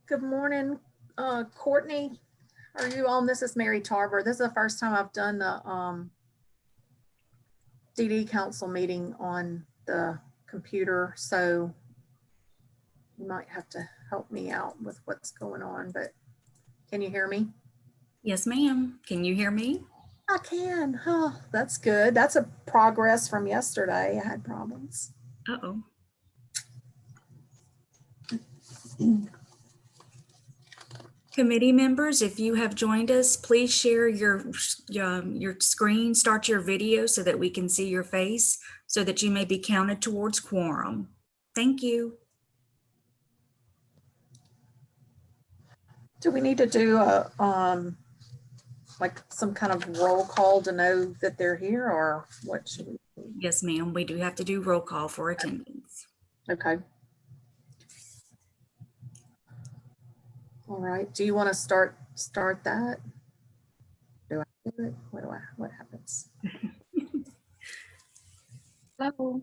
Good morning, Courtney. Are you on? This is Mary Tarver. This is the first time I've done the DD council meeting on the computer, so you might have to help me out with what's going on, but can you hear me? Yes, ma'am. Can you hear me? I can. Oh, that's good. That's a progress from yesterday. I had problems. Uh-oh. Committee members, if you have joined us, please share your screen, start your video so that we can see your face so that you may be counted towards quorum. Thank you. Do we need to do a like some kind of roll call to know that they're here, or what should we do? Yes, ma'am. We do have to do roll call for attendance. Okay. All right. Do you want to start that? Do I do it? What happens? Hello.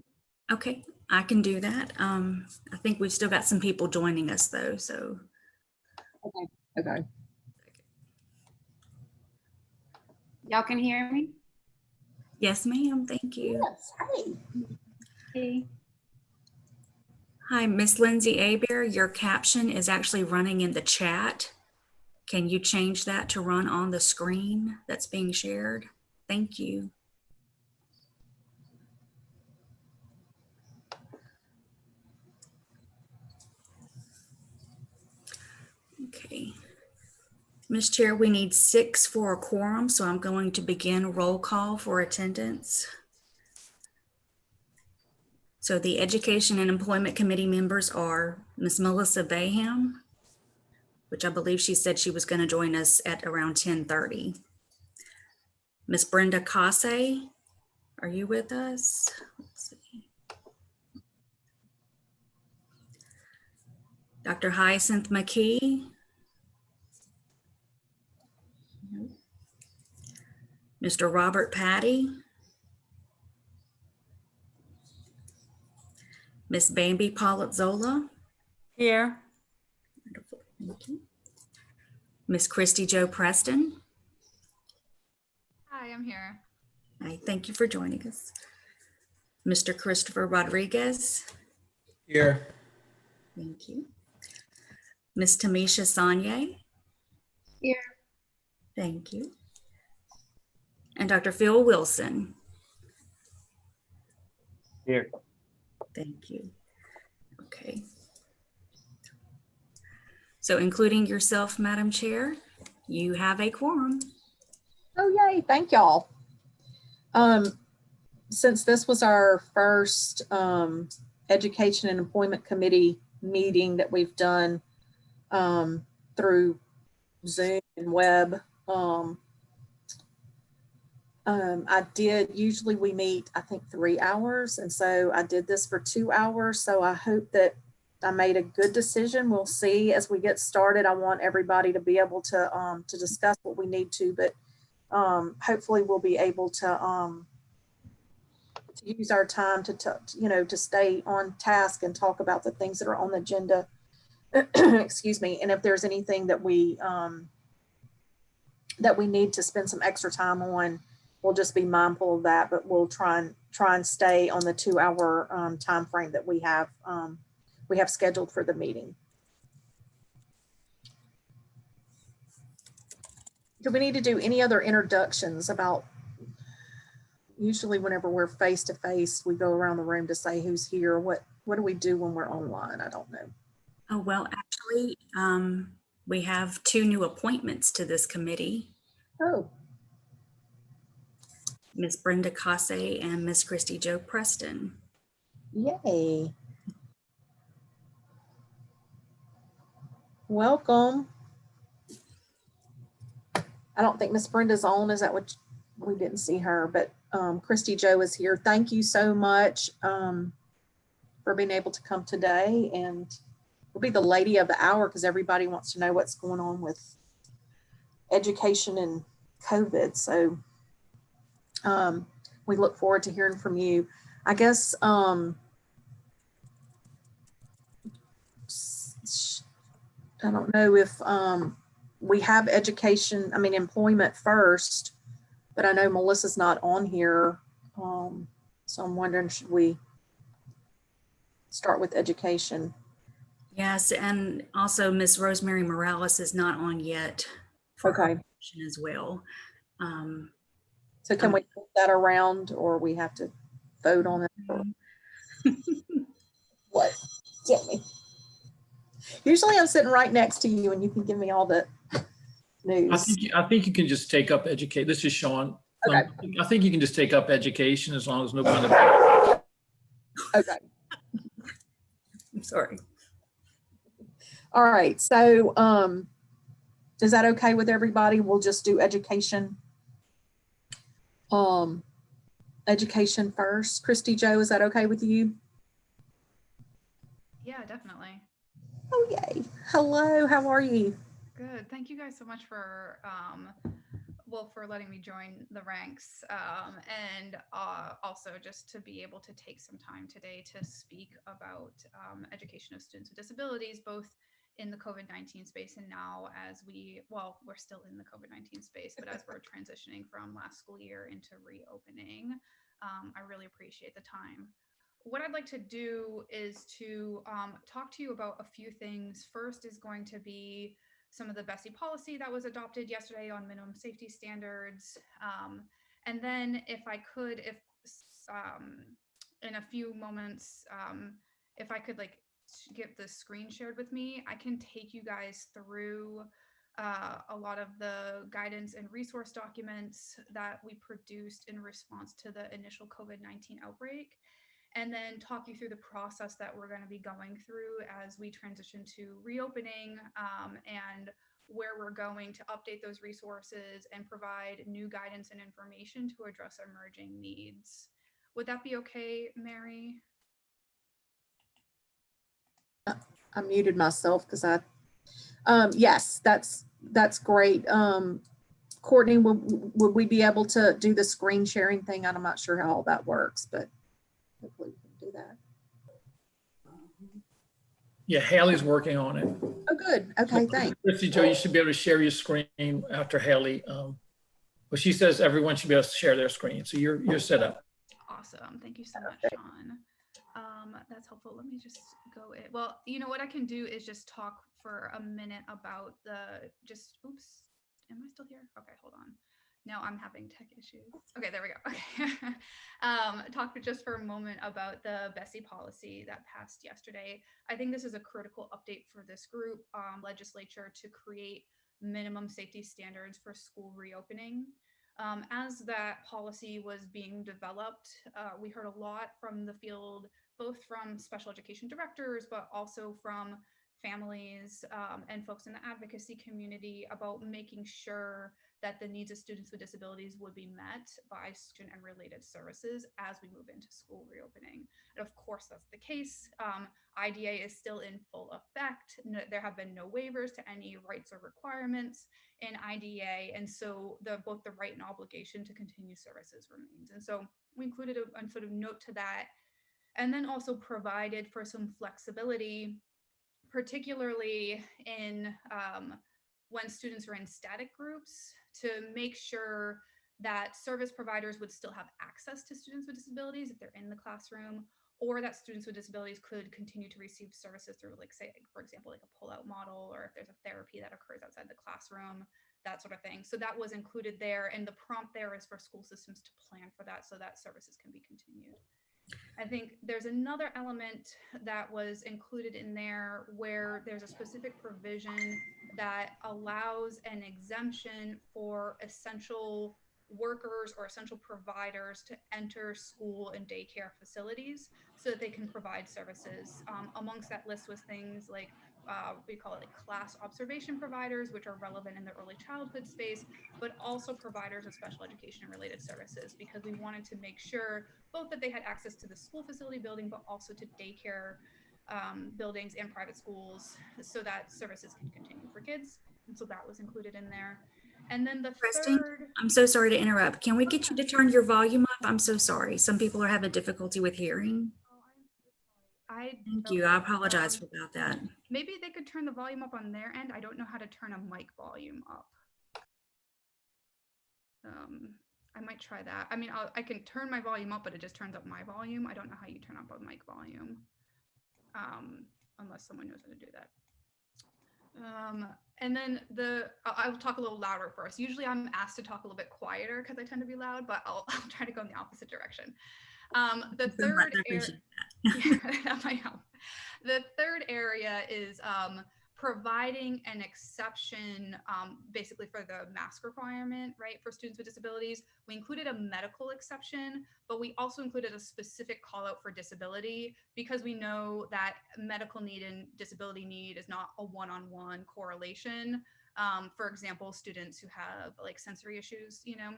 Okay, I can do that. I think we've still got some people joining us though, so. Okay. Y'all can hear me? Yes, ma'am. Thank you. Yes. Hey. Hey. Hi, Miss Lindsay Aber. Your caption is actually running in the chat. Can you change that to run on the screen that's being shared? Thank you. Okay. Ms. Chair, we need 6 for a quorum, so I'm going to begin roll call for attendance. So the Education and Employment Committee members are Ms. Melissa Bayham, which I believe she said she was going to join us at around 10:30. Ms. Brenda Casse, are you with us? Let's see. Dr. Hyacinth McKee. Mr. Robert Patty. Miss Bambi Polizzola. Here. Wonderful. Thank you. Miss Christy Jo Preston. Hi, I'm here. Hi, thank you for joining us. Mr. Christopher Rodriguez. Here. Thank you. Miss Tamisha Sanye. Here. Thank you. And Dr. Phil Wilson. Here. Thank you. Okay. So including yourself, Madam Chair, you have a quorum. Oh, yay. Thank y'all. Since this was our first Education and Employment Committee meeting that we've done through Zoom and web, usually we meet, I think 3 hours. And so I did this for 2 hours. So I hope that I made a good decision. We'll see as we get started. I want everybody to be able to discuss what we need to, but hopefully we'll be able to use our time to stay on task and talk about the things that are on the agenda. Excuse me. And if there's anything that we need to spend some extra time on, we'll just be mindful of that, but we'll try and stay on the 2 hour time frame that we have scheduled for the meeting. Do we need to do any other introductions about, usually whenever we're face to face, we go around the room to say who's here. What do we do when we're online? I don't know. Oh, well, actually, we have 2 new appointments to this committee. Oh. Ms. Brenda Casse and Ms. Christy Jo Preston. Yay. Welcome. I don't think Miss Brenda's on. Is that what we didn't see her, but Christy Jo is here. Thank you so much for being able to come today, and we'll be the lady of the hour because everybody wants to know what's going on with education and COVID. So we look forward to hearing from you. I guess I don't know if we have employment first, but I know Melissa's not on here. So I'm wondering, should we start with education? Yes, and also Miss Rosemary Morales is not on yet for her Okay. position as well. So can we put that around, or we have to vote on it? Or what? Tell me. Usually I'm sitting right next to you and you can give me all the news. I think you can just take up educate. This is Sean. Okay. I think you can just take up education as long as nobody. Okay. I'm sorry. All right. So is that okay with everybody? We'll just do education. Education first. Christy Joe, is that okay with you? Yeah, definitely. Oh, yay. Hello, how are you? Good. Thank you guys so much for, for letting me join the ranks. And also just to be able to take some time today to speak about education of students with disabilities, both in the COVID-19 space and now as we're still in the COVID-19 space, but as we're transitioning from last school year into reopening, I really appreciate the time. What I'd like to do is to talk to you about a few things. First is going to be some of the BESI policy that was adopted yesterday on minimum safety standards. And then if I could, in a few moments, if I could get the screen shared with me, I can take you guys through a lot of the guidance and resource documents that we produced in response to the initial COVID-19 outbreak, and then talk you through the process that we're going to be going through as we transition to reopening, and where we're going to update those resources and provide new guidance and information to address emerging needs. Would that be okay, Mary? I muted myself because yes, that's great. Courtney, would we be able to do the screen sharing thing? I'm not sure how all that works, but hopefully we can do that. Yeah, Haley's working on it. Oh, good. Okay, thanks. Christy Joe, you should be able to share your screen after Haley. But she says everyone should be able to share their screen. So you're set up. Awesome. Thank you so much, Sean. That's helpful. Let me just go in. Well, you know what I can do is just talk for a minute about oops, am I still here? Okay, hold on. No, I'm having tech issues. Okay, there we go. Okay. Talk just for a moment about the BESI policy that passed yesterday. I think this is a critical update for this group, legislature, to create minimum safety standards for school reopening. As that policy was being developed, we heard a lot from the field, both from special education directors, but also from families and folks in the advocacy community, about making sure that the needs of students with disabilities would be met by student and related services as we move into school reopening. And of course, that's the case. IDA is still in full effect. There have been no waivers to any rights or requirements in IDA. And so both the right and obligation to continue services remains. And so we included a sort of note to that, and then also provided for some flexibility, particularly in when students are in static groups, to make sure that service providers would still have access to students with disabilities if they're in the classroom, or that students with disabilities could continue to receive services through, like, say, for example, like a pull-out model, or if there's a therapy that occurs outside the classroom, that sort of thing. So that was included there, and the prompt there is for school systems to plan for that so that services can be continued. I think there's another element that was included in there where there's a specific provision that allows an exemption for essential workers or essential providers to enter school and daycare facilities so that they can provide services. Amongst that list was things like we call it like class observation providers, which are relevant in the early childhood space, but also providers of special education and related services, because we wanted to make sure both that they had access to the school facility building, but also to daycare buildings and private schools so that services can continue for kids. And so that was included in there. And then the Kristen, third. I'm so sorry to interrupt. Can we get you to turn your volume up? I'm so sorry. Some people are having difficulty with hearing. Thank you. I apologize for about that. Maybe they could turn the volume up on their end. I don't know how to turn a mic volume up. I might try that. I mean, I can turn my volume up, but it just turns up my volume. I don't know how you turn up a mic volume, unless someone knows how to do that. And then I will talk a little louder first. Usually I'm asked to talk a little bit quieter because I tend to be loud, but I'll try to go in the opposite direction. The third that might help. The third area is providing an exception basically for the mask requirement, right, for students with disabilities. We included a medical exception, but we also included a specific call out for disability because we know that medical need and disability need is not a one-on-one correlation. For example, students who have like sensory issues, you know,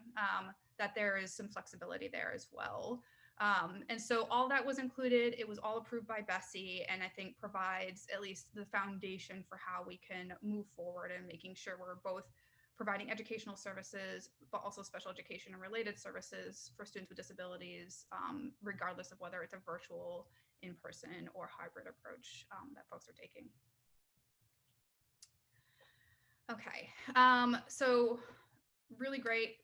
that there is some flexibility there as well. And so all that was included. It was all approved by Bessie, and I think provides at least the foundation for how we can move forward and making sure we're both providing educational services, but also special education and related services for students with disabilities, regardless of whether it's a virtual, in-person, or hybrid approach that folks are taking. Okay, so really great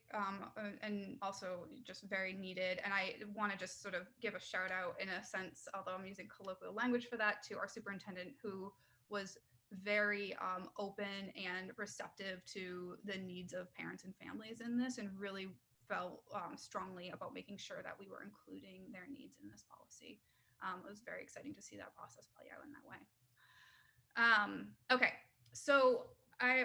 and also just very needed. And I want to just sort of give a shout out in a sense, although I'm using colloquial language for that, to our superintendent who was very open and receptive to the needs of parents and families in this and really felt strongly about making sure that we were including their needs in this policy. It was very exciting to see that process play out in that way. Okay, so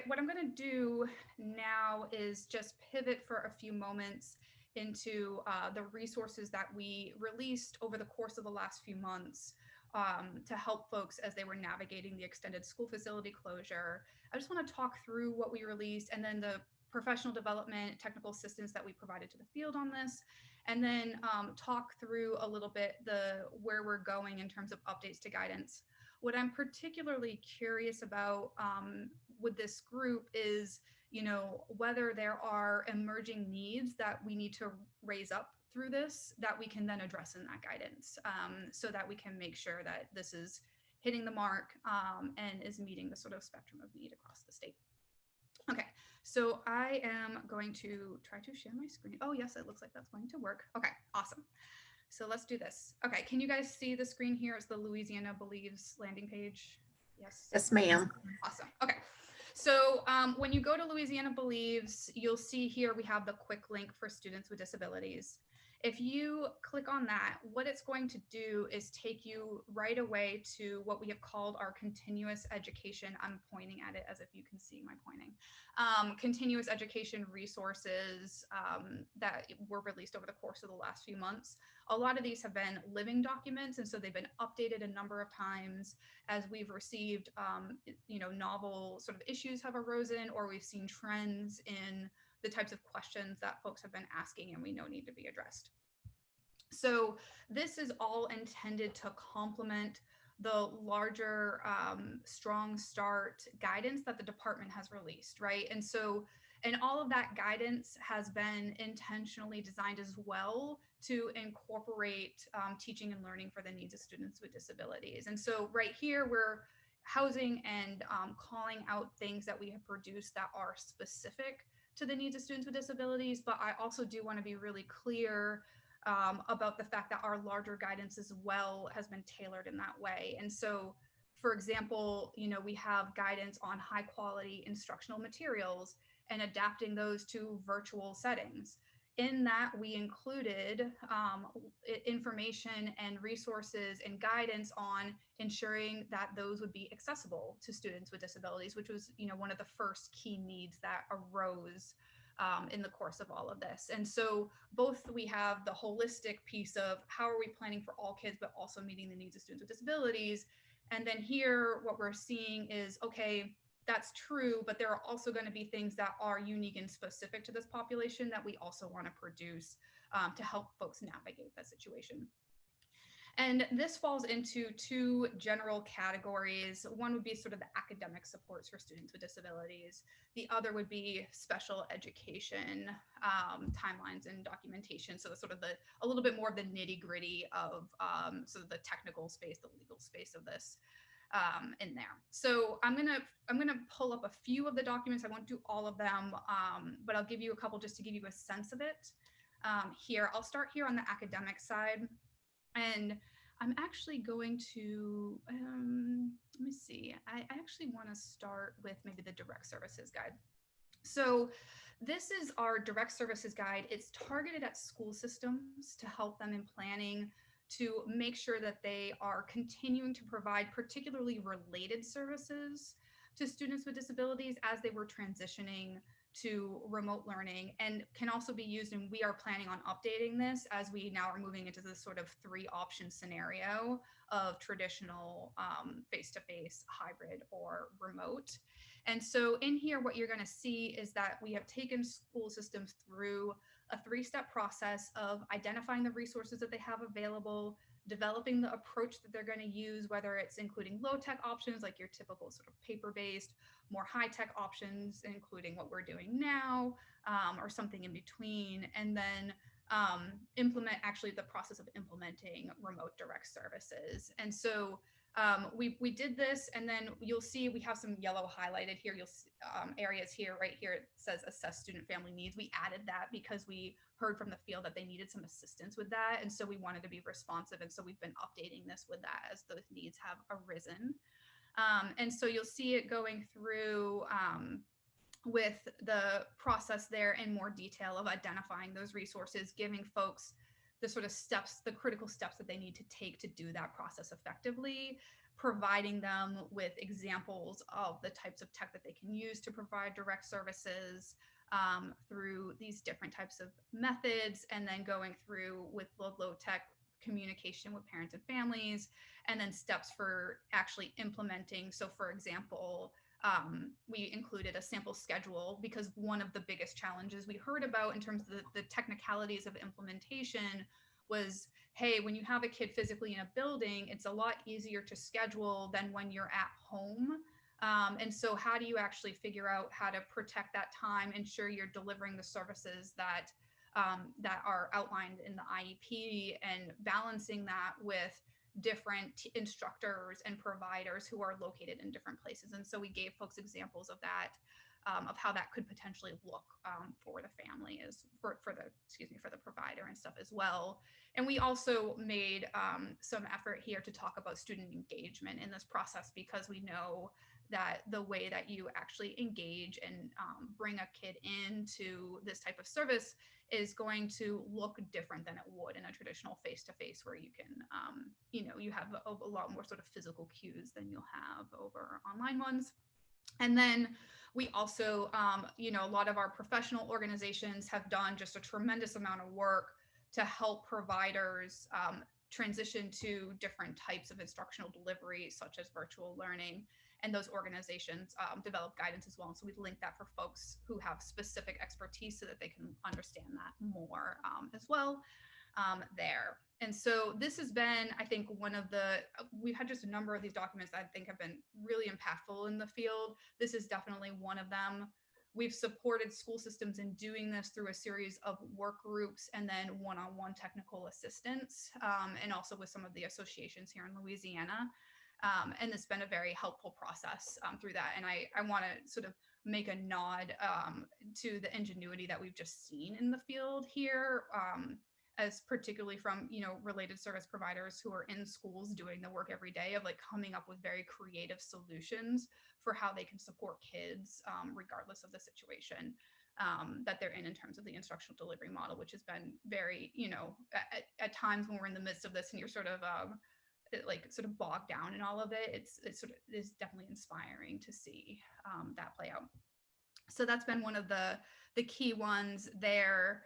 what I'm going to do now is just pivot for a few moments into the resources that we released over the course of the last few months to help folks as they were navigating the extended school facility closure. I just want to talk through what we released and then the professional development, technical assistance that we provided to the field on this, and then talk through a little bit where we're going in terms of updates to guidance. What I'm particularly curious about with this group is, you know, whether there are emerging needs that we need to raise up through this that we can then address in that guidance, so that we can make sure that this is hitting the mark and is meeting the sort of spectrum of need across the state. Okay, so I am going to try to share my screen. Oh yes, it looks like that's going to work. Okay, awesome. So let's do this. Okay, can you guys see the screen here? It's the Louisiana Believes landing page. Yes. Yes, ma'am. Awesome. Okay. So when you go to Louisiana Believes, you'll see here we have the quick link for students with disabilities. If you click on that, what it's going to do is take you right away to what we have called our continuous education. I'm pointing at it as if you can see my pointing. Continuous education resources that were released over the course of the last few months. A lot of these have been living documents, and so they've been updated a number of times as we've received, you know, novel sort of issues have arisen, or we've seen trends in the types of questions that folks have been asking and we know need to be addressed. So this is all intended to complement the larger Strong Start guidance that the department has released, right? And so, and all of that guidance has been intentionally designed as well to incorporate teaching and learning for the needs of students with disabilities. And so right here, we're housing and calling out things that we have produced that are specific to the needs of students with disabilities. But I also do want to be really clear about the fact that our larger guidance as well has been tailored in that way. And so, for example, you know, we have guidance on high quality instructional materials and adapting those to virtual settings. In that, we included information and resources and guidance on ensuring that those would be accessible to students with disabilities, which was, you know, one of the first key needs that arose in the course of all of this. And so both we have the holistic piece of how are we planning for all kids, but also meeting the needs of students with disabilities. And then here, what we're seeing is, okay, that's true, but there are also going to be things that are unique and specific to this population that we also want to produce to help folks navigate that situation. And this falls into two general categories. One would be sort of the academic supports for students with disabilities. The other would be special education timelines and documentation. So sort of a little bit more of the nitty gritty of sort of the technical space, the legal space of this in there. So I'm gonna pull up a few of the documents. I won't do all of them, but I'll give you a couple just to give you a sense of it. Here, I'll start here on the academic side. And I'm actually going to, let me see, I actually want to start with maybe the direct services guide. So this is our direct services guide. It's targeted at school systems to help them in planning, to make sure that they are continuing to provide particularly related services to students with disabilities as they were transitioning to remote learning, and can also be used, and we are planning on updating this as we now are moving into this sort of 3-option scenario of traditional face-to-face, hybrid, or remote. And so in here, what you're going to see is that we have taken school systems through a 3-step process of identifying the resources that they have available, developing the approach that they're going to use, whether it's including low-tech options like your typical sort of paper-based, more high-tech options, including what we're doing now, or something in between, and then implement actually the process of implementing remote direct services. And so we did this, and then you'll see we have some yellow highlighted here. You'll see areas here, right here, it says assess student family needs. We added that because we heard from the field that they needed some assistance with that. And so we wanted to be responsive. And so we've been updating this with that as those needs have arisen. And so you'll see it going through with the process there in more detail of identifying those resources, giving folks the sort of steps, the critical steps that they need to take to do that process effectively, providing them with examples of the types of tech that they can use to provide direct services through these different types of methods, and then going through with low tech communication with parents and families, and then steps for actually implementing. So for example, we included a sample schedule because one of the biggest challenges we heard about in terms of the technicalities of implementation was, hey, when you have a kid physically in a building, it's a lot easier to schedule than when you're at home. And so how do you actually figure out how to protect that time, ensure you're delivering the services that that are outlined in the IEP, and balancing that with different instructors and providers who are located in different places. And so we gave folks examples of that, of how that could potentially look for the family, as for the provider and stuff as well. And we also made some effort here to talk about student engagement in this process, because we know that the way that you actually engage and bring a kid into this type of service is going to look different than it would in a traditional face-to-face, where you can, you have a lot more sort of physical cues than you'll have over online ones. And then we also, a lot of our professional organizations have done just a tremendous amount of work to help providers transition to different types of instructional delivery, such as virtual learning. And those organizations develop guidance as well. And so we link that for folks who have specific expertise so that they can understand that more as well there. And so this has been, I think, we've had just a number of these documents that I think have been really impactful in the field. This is definitely one of them. We've supported school systems in doing this through a series of work groups and then one-on-one technical assistance, and also with some of the associations here in Louisiana. And it's been a very helpful process through that. And I want to sort of make a nod to the ingenuity that we've just seen in the field here, as particularly from, related service providers who are in schools doing the work every day of like coming up with very creative solutions for how they can support kids regardless of the situation that they're in terms of the instructional delivery model, which has been very, at times when we're in the midst of this and you're sort of bogged down in all of it, it's sort of is definitely inspiring to see that play out. So that's been one of the key ones there.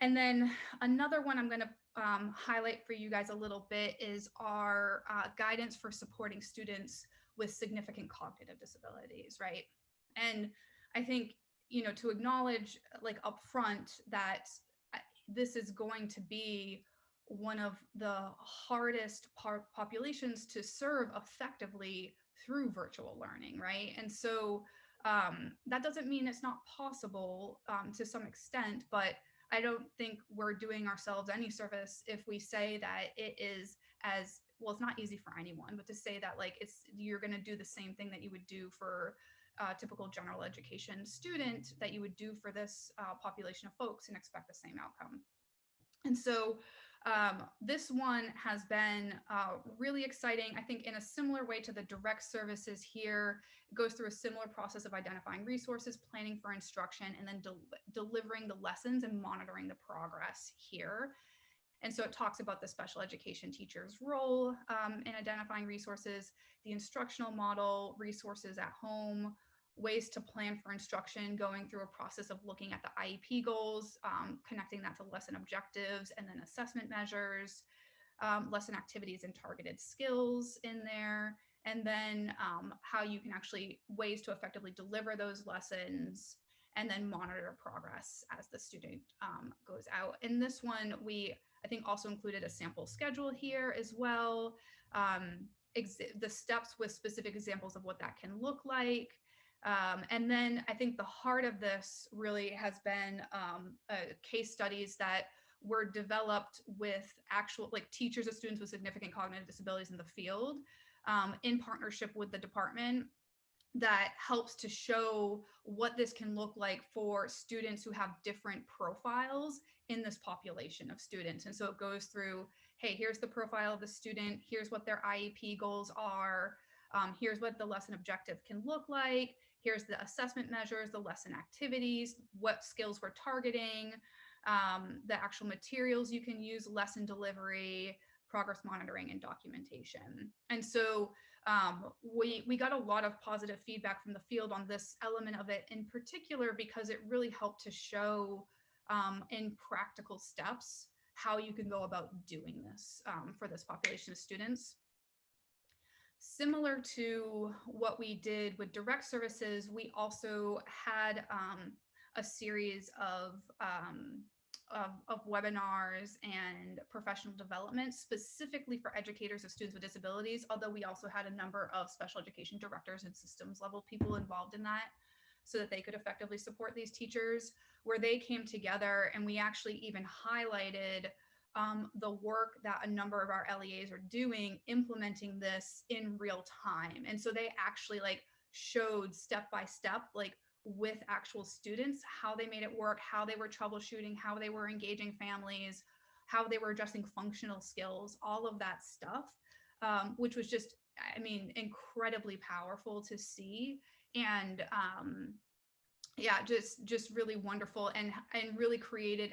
And then another one I'm going to highlight for you guys a little bit is our guidance for supporting students with significant cognitive disabilities, right? And I think, to acknowledge like upfront that this is going to be one of the hardest populations to serve effectively through virtual learning, right? And so that doesn't mean it's not possible to some extent, but I don't think we're doing ourselves any service if we say that it is as well. It's not easy for anyone, but to say that like you're going to do the same thing that you would do for a typical general education student that you would do for this population of folks and expect the same outcome. And so this one has been really exciting. I think in a similar way to the direct services here, it goes through a similar process of identifying resources, planning for instruction, and then delivering the lessons and monitoring the progress here. And so it talks about the special education teacher's role in identifying resources, the instructional model, resources at home, ways to plan for instruction, going through a process of looking at the IEP goals, connecting that to lesson objectives, and then assessment measures, lesson activities and targeted skills in there, and then how you can actually ways to effectively deliver those lessons, and then monitor progress as the student goes out. In this one, I think also included a sample schedule here as well, the steps with specific examples of what that can look like. And then I think the heart of this really has been case studies that were developed with actual like teachers of students with significant cognitive disabilities in the field in partnership with the department, that helps to show what this can look like for students who have different profiles in this population of students. And so it goes through, hey, here's the profile of the student, here's what their IEP goals are, here's what the lesson objective can look like, here's the assessment measures, the lesson activities, what skills we're targeting, the actual materials you can use, lesson delivery, progress monitoring, and documentation. And so we got a lot of positive feedback from the field on this element of it in particular, because it really helped to show in practical steps how you can go about doing this for this population of students. Similar to what we did with direct services, we also had a series of webinars and professional development specifically for educators of students with disabilities, although we also had a number of special education directors and systems level people involved in that so that they could effectively support these teachers, where they came together and we actually even highlighted the work that a number of our LEAs are doing implementing this in real time. And so they actually like showed step by step, like with actual students, how they made it work, how they were troubleshooting, how they were engaging families, how they were addressing functional skills, all of that stuff, which was just, I mean, incredibly powerful to see. And yeah, just really wonderful, and really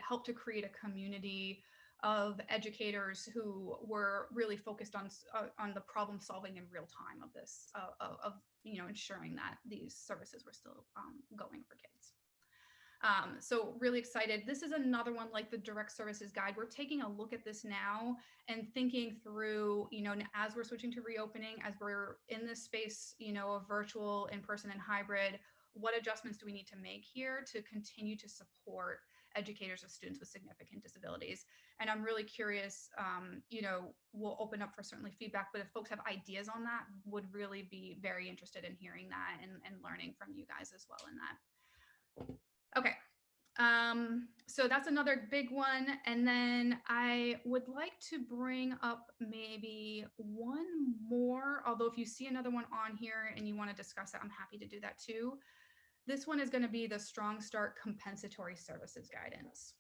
helped to create a community of educators who were really focused on the problem solving in real time of this, of ensuring that these services were still going for kids. So really excited. This is another one like the direct services guide. We're taking a look at this now and thinking through, as we're switching to reopening, as we're in this space, of virtual, in-person, and hybrid, what adjustments do we need to make here to continue to support educators of students with significant disabilities? And I'm really curious, we'll open up for certainly feedback, but if folks have ideas on that, would really be very interested in hearing that and learning from you guys as well in that. Okay. So that's another big one. And then I would like to bring up maybe one more, although if you see another one on here and you want to discuss it, I'm happy to do that too. This one is going to be the Strong Start Compensatory Services Guidance.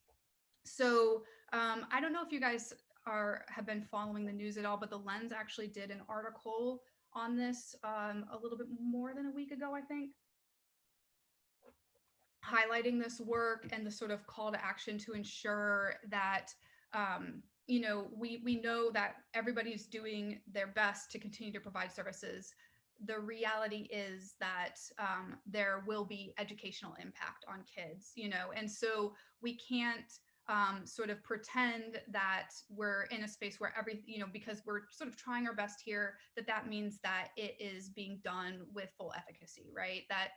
So I don't know if you guys have been following the news at all, but the Lens actually did an article on this a little bit more than a week ago, I think, highlighting this work and the sort of call to action to ensure that we know that everybody's doing their best to continue to provide services. The reality is that there will be educational impact on kids, and so we can't sort of pretend that we're in a space where because we're sort of trying our best here, that means that it is being done with full efficacy, right? That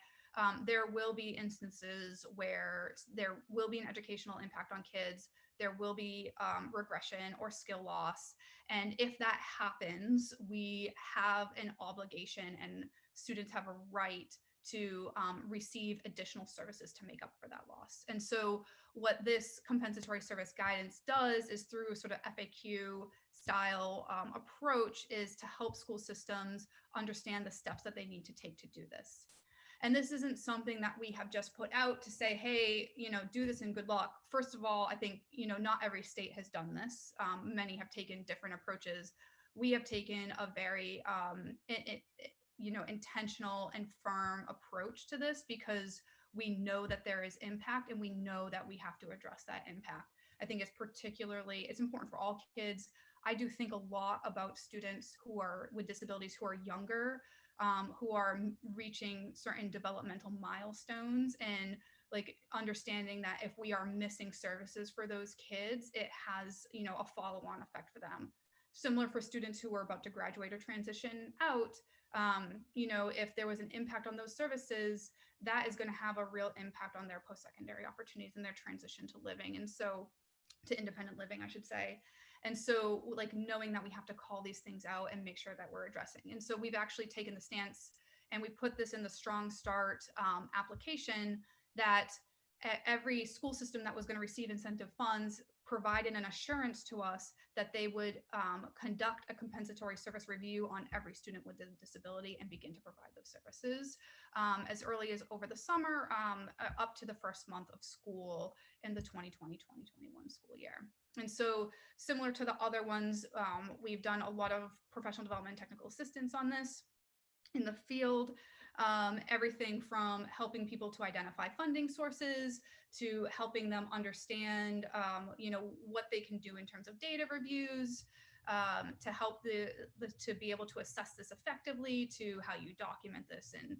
there will be instances where there will be an educational impact on kids. There will be regression or skill loss. And if that happens, we have an obligation and students have a right to receive additional services to make up for that loss. And so what this compensatory service guidance does is through sort of FAQ style approach is to help school systems understand the steps that they need to take to do this. And this isn't something that we have just put out to say, hey, do this and good luck. First of all, I think, not every state has done this. Many have taken different approaches. We have taken a very, intentional and firm approach to this because we know that there is impact and we know that we have to address that impact. I think it's important for all kids. I do think a lot about students who are with disabilities who are younger, who are reaching certain developmental milestones, and like understanding that if we are missing services for those kids, it has, a follow-on effect for them. Similar for students who are about to graduate or transition out, if there was an impact on those services, that is going to have a real impact on their post-secondary opportunities and their transition to living. And so to independent living, I should say. And so like knowing that we have to call these things out and make sure that we're addressing. And so we've actually taken the stance, and we put this in the Strong Start application, that every school system that was going to receive incentive funds provided an assurance to us that they would conduct a compensatory service review on every student with a disability and begin to provide those services as early as over the summer up to the first month of school in the 2020-2021 school year. And so similar to the other ones, we've done a lot of professional development and technical assistance on this in the field. Everything from helping people to identify funding sources to helping them understand, what they can do in terms of data reviews, to help to be able to assess this effectively, to how you document this and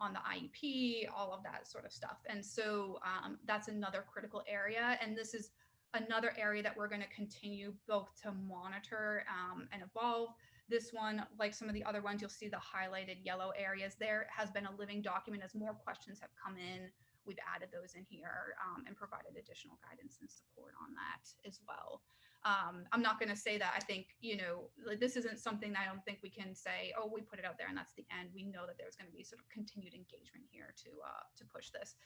on the IEP, all of that sort of stuff. And so that's another critical area. And this is another area that we're going to continue both to monitor and evolve. This one, like some of the other ones, you'll see the highlighted yellow areas there, has been a living document. As more questions have come in, we've added those in here and provided additional guidance and support on that as well. I'm not going to say that I think, this isn't something that I don't think we can say, oh, we put it out there and that's the end. We know that there's going to be sort of continued engagement here to push this.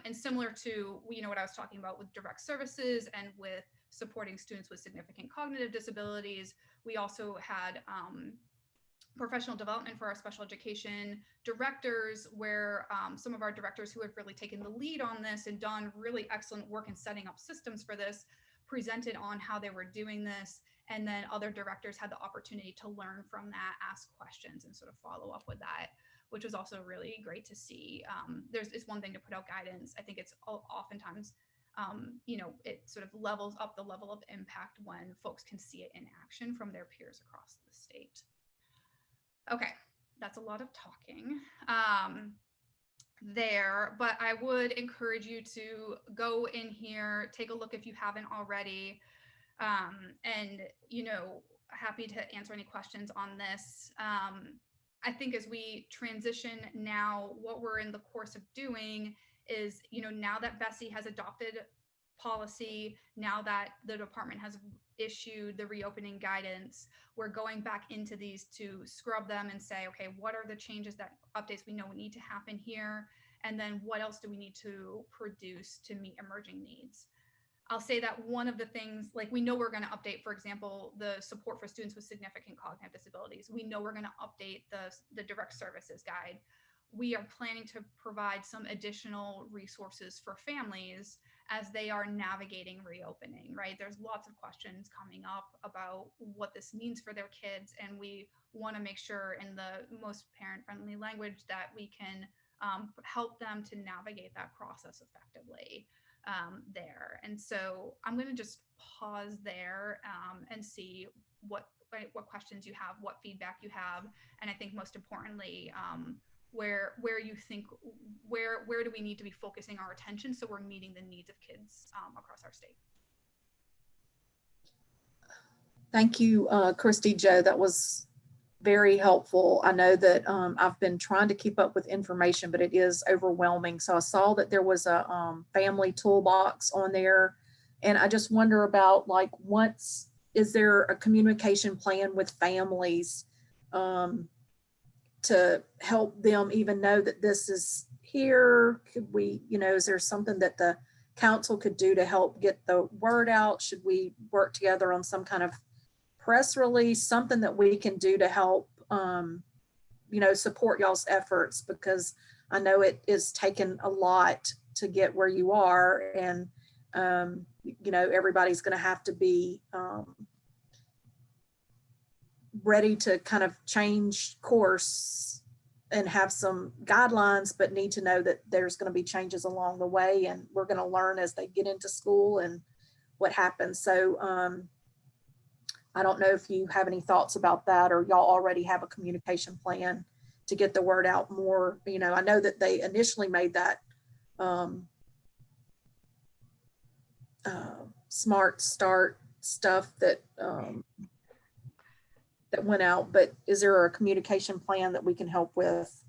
And similar to, what I was talking about with direct services and with supporting students with significant cognitive disabilities, we also had professional development for our special education directors, where some of our directors who have really taken the lead on this and done really excellent work in setting up systems for this presented on how they were doing this. And then other directors had the opportunity to learn from that, ask questions, and sort of follow up with that, which was also really great to see. It's one thing to put out guidance. I think it's oftentimes, it sort of levels up the level of impact when folks can see it in action from their peers across the state. Okay, that's a lot of talking there, but I would encourage you to go in here, take a look if you haven't already, and, happy to answer any questions on this. I think as we transition now, what we're in the course of doing is, now that Bessie has adopted policy, now that the department has issued the reopening guidance, we're going back into these to scrub them and say, okay, what are the changes, that updates we know need to happen here? And then what else do we need to produce to meet emerging needs? I'll say that one of the things, like we know we're going to update, for example, the support for students with significant cognitive disabilities. We know we're going to update the direct services guide. We are planning to provide some additional resources for families as they are navigating reopening, right? There's lots of questions coming up about what this means for their kids, and we want to make sure in the most parent-friendly language that we can help them to navigate that process effectively there. And so I'm going to just pause there and see what questions you have, what feedback you have, and I think most importantly, where you think, where do we need to be focusing our attention so we're meeting the needs of kids across our state. Thank you, Christy, Joe. That was very helpful. I know that I've been trying to keep up with information, but it is overwhelming. So I saw that there was a family toolbox on there, and I just wonder about, like, is there a communication plan with families to help them even know that this is here? Could we, is there something that the council could do to help get the word out? Should we work together on some kind of press release, something that we can do to help, support y'all's efforts? Because I know it is taken a lot to get where you are, and, everybody's going to have to be ready to kind of change course and have some guidelines, but need to know that there's going to be changes along the way, and we're going to learn as they get into school and what happens. So I don't know if you have any thoughts about that, or y'all already have a communication plan to get the word out more. I know that they initially made that Smart Start stuff that went out, but is there a communication plan that we can help with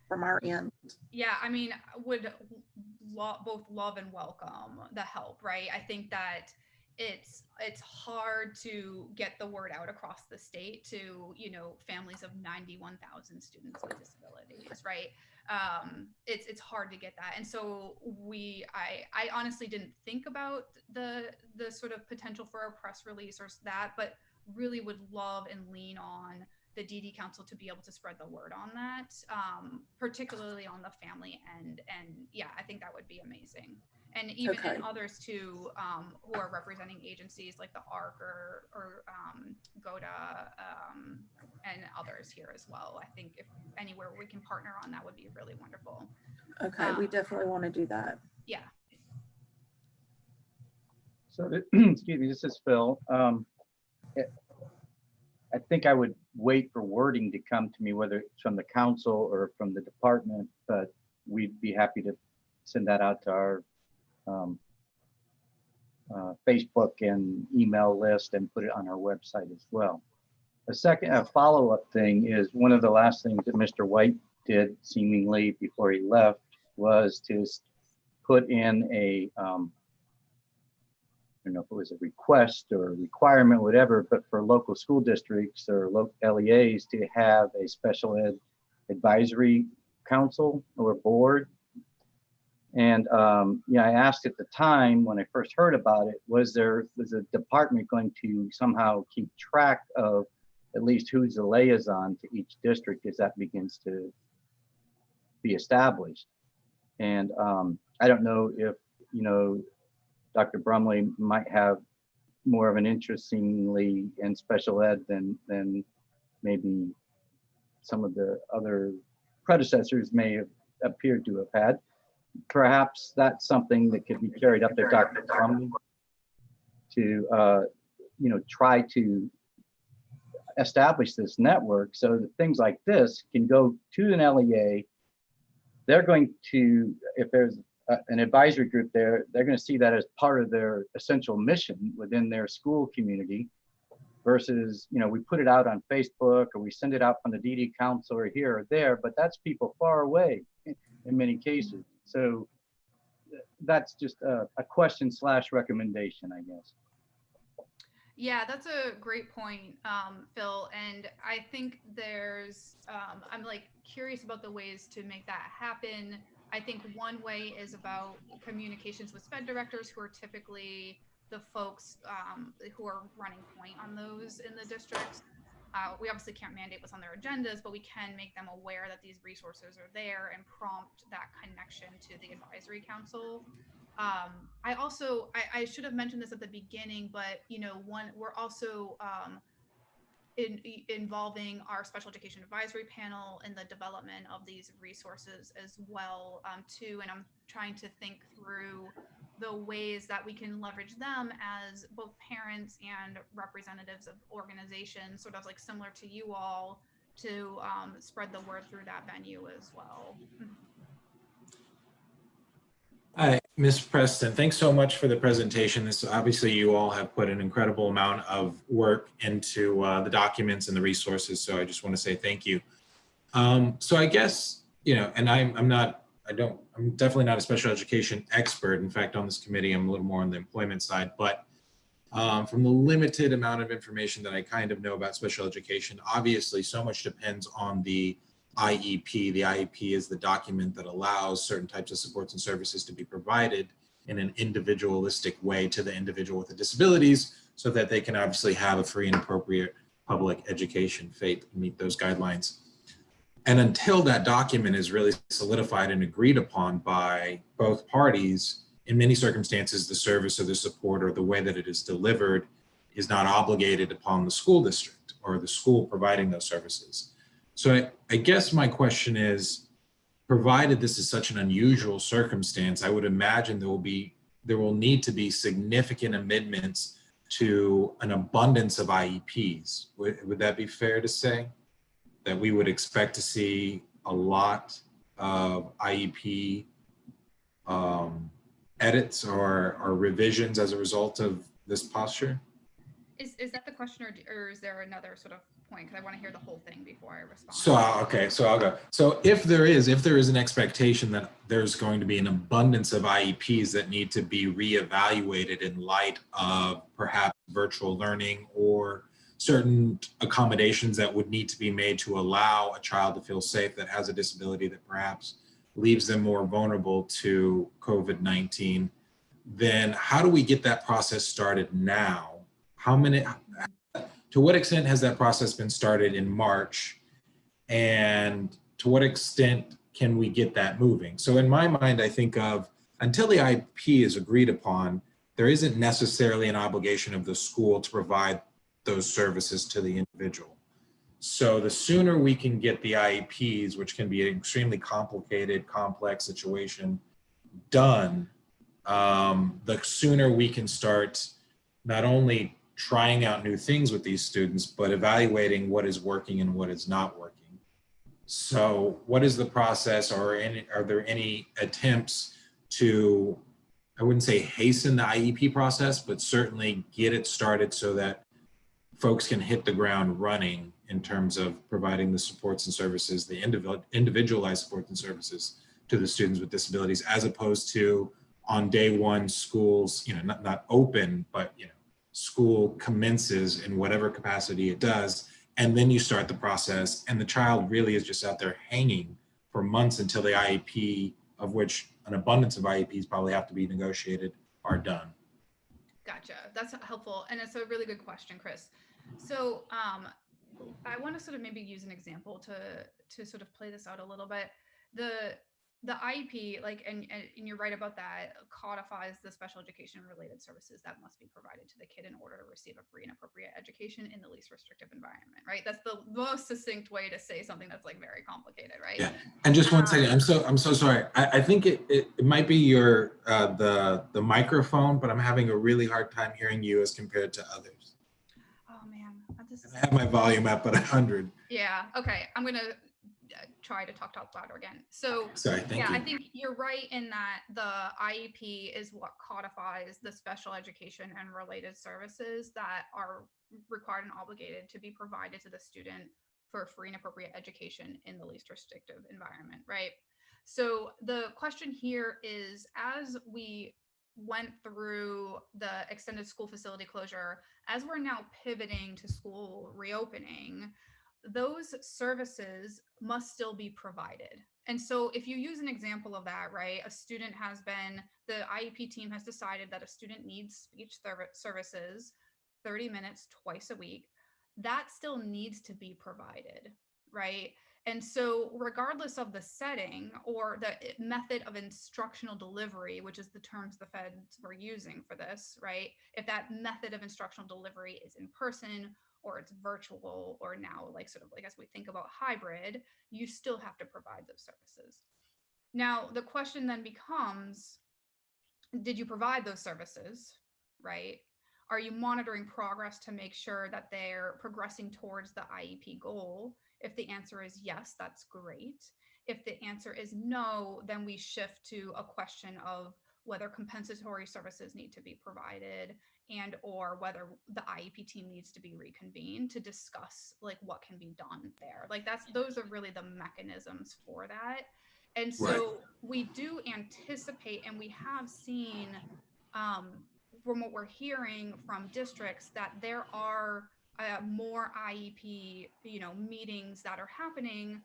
from our end? Yeah, I mean, would both love and welcome the help, right? I think that it's hard to get the word out across the state to, families of 91,000 students with disabilities, right? It's hard to get that. And so I honestly didn't think about the sort of potential for a press release or that, but really would love and lean on the DD Council to be able to spread the word on that, particularly on the family end. And yeah, I think that would be amazing. And even and others too, who are representing agencies like the ARC or GODA and others here as well. I think if anywhere we can partner on that would be really wonderful. Okay, we definitely want to do that. Yeah. So, excuse me, this is Phil. I think I would wait for wording to come to me, whether it's from the council or from the department, but we'd be happy to send that out to our Facebook and email list and put it on our website as well. A follow-up thing is, one of the last things that Mr. White did seemingly before he left was to put in a I don't know if it was a request or a requirement, whatever, but for local school districts or local LEAs to have a special ed advisory council or board. And I asked at the time when I first heard about it, was the department going to somehow keep track of at least who's the liaison to each district as that begins to be established? And I don't know if, Dr. Brumley might have more of an interest seemingly in special ed than maybe some of the other predecessors may have appeared to have had. Perhaps that's something that could be carried up to Dr. Brumley to, try to establish this network so that things like this can go to an LEA. They're going to, if there's an advisory group there, they're going to see that as part of their essential mission within their school community, versus, we put it out on Facebook or we send it out from the DD Council or here or there, but that's people far away in many cases. So that's just a question / recommendation, I guess. Yeah, that's a great point, Phil. And I think there's, I'm curious about the ways to make that happen. I think one way is about communications with SPED directors, who are typically the folks who are running point on those in the districts. We obviously can't mandate what's on their agendas, but we can make them aware that these resources are there and prompt that connection to the advisory council. I should have mentioned this at the beginning, but we're also involving our special education advisory panel in the development of these resources as well too. And I'm trying to think through the ways that we can leverage them as both parents and representatives of organizations, sort of similar to you all, to spread the word through that venue as well. Ms. Preston, thanks so much for the presentation. This obviously you all have put an incredible amount of work into the documents and the resources. So I just want to say thank you. So I guess, you know, and I'm definitely not a special education expert. In fact, on this committee, I'm a little more on the employment side, but from the limited amount of information that I kind of know about special education, obviously so much depends on the IEP. The IEP is the document that allows certain types of supports and services to be provided in an individualistic way to the individual with the disabilities so that they can obviously have a free and appropriate public education, meet those guidelines. And until that document is really solidified and agreed upon by both parties, in many circumstances, the service or the support or the way that it is delivered is not obligated upon the school district or the school providing those services. So I guess my question is, provided this is such an unusual circumstance, I would imagine there will need to be significant amendments to an abundance of IEPs. Would that be fair to say? That we would expect to see a lot of IEP edits or revisions as a result of this posture? Is that the question, or is there another sort of point? Because I want to hear the whole thing before I respond. So, okay, so I'll go. So if there is an expectation that there's going to be an abundance of IEPs that need to be reevaluated in light of perhaps virtual learning or certain accommodations that would need to be made to allow a child to feel safe that has a disability that perhaps leaves them more vulnerable to COVID-19, then how do we get that process started now? To what extent has that process been started in March? And to what extent can we get that moving? So in my mind, I think of until the IEP is agreed upon, there isn't necessarily an obligation of the school to provide those services to the individual. So the sooner we can get the IEPs, which can be an extremely complicated, complex situation, done, the sooner we can start not only trying out new things with these students, but evaluating what is working and what is not working. So what is the process, or are there any attempts to, I wouldn't say hasten the IEP process, but certainly get it started so that folks can hit the ground running in terms of providing the supports and services, the individualized supports and services to the students with disabilities, as opposed to on day one, schools, not open, but school commences in whatever capacity it does, and then you start the process, and the child really is just out there hanging for months until the IEP, of which an abundance of IEPs probably have to be negotiated, are done. Gotcha. That's helpful. And it's a really good question, Chris. So I want to sort of maybe use an example to sort of play this out a little bit. The IEP, like, and you're right about that, codifies the special education related services that must be provided to the kid in order to receive a free and appropriate education in the least restrictive environment, right? That's the most succinct way to say something that's like very complicated, right? Yeah. And just one second, I'm so sorry. I think it might be your the microphone, but I'm having a really hard time hearing you as compared to others. Oh man, I have my volume up at 100. Yeah. Okay. I'm gonna try to talk louder again. So sorry, thank you. I think you're right in that the IEP is what codifies the special education and related services that are required and obligated to be provided to the student for free and appropriate education in the least restrictive environment, right? So the question here is, as we went through the extended school facility closure, as we're now pivoting to school reopening, those services must still be provided. And so if you use an example of that, right, the IEP team has decided that a student needs speech services 30 minutes twice a week, that still needs to be provided, right? And so regardless of the setting or the method of instructional delivery, which is the terms the feds were using for this, right? If that method of instructional delivery is in person or it's virtual, or now as we think about hybrid, you still have to provide those services. Now, the question then becomes, did you provide those services, right? Are you monitoring progress to make sure that they're progressing towards the IEP goal? If the answer is yes, that's great. If the answer is no, then we shift to a question of whether compensatory services need to be provided and or whether the IEP team needs to be reconvened to discuss like what can be done there. Like those are really the mechanisms for that. And so we do anticipate, and we have seen from what we're hearing from districts, that there are more IEP, meetings that are happening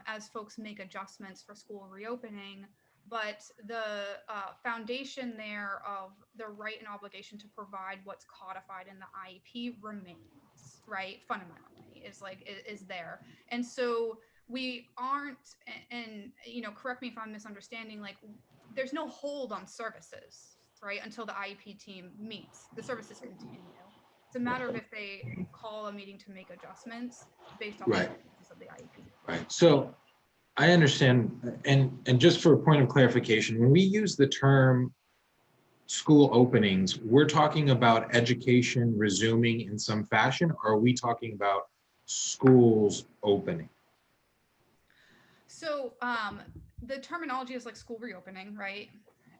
as folks make adjustments for school reopening. But the foundation there of the right and obligation to provide what's codified in the IEP remains, right? Fundamentally is there. And so we aren't, and correct me if I'm misunderstanding, like there's no hold on services, right? Until the IEP team meets, the services continue. It's a matter of if they call a meeting to make adjustments based on the circumstances of the IEP. Right. So I understand, and just for a point of clarification, when we use the term school openings, we're talking about education resuming in some fashion, or are we talking about schools opening? So the terminology is like school reopening, right?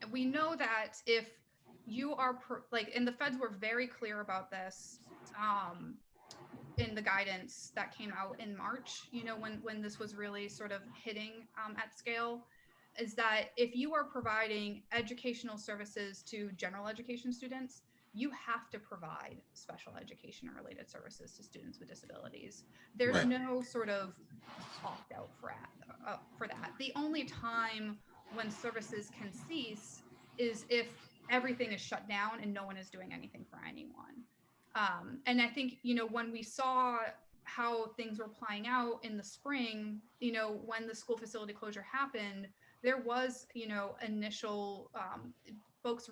And we know that if you are and the feds were very clear about this in the guidance that came out in March, when this was really sort of hitting at scale, is that if you are providing educational services to general education students, you have to provide special education and related services to students with disabilities. There's no sort of opt out for that. The only time when services can cease is if everything is shut down and no one is doing anything for anyone. And I think, when we saw how things were playing out in the spring, when the school facility closure happened, there was, initial folks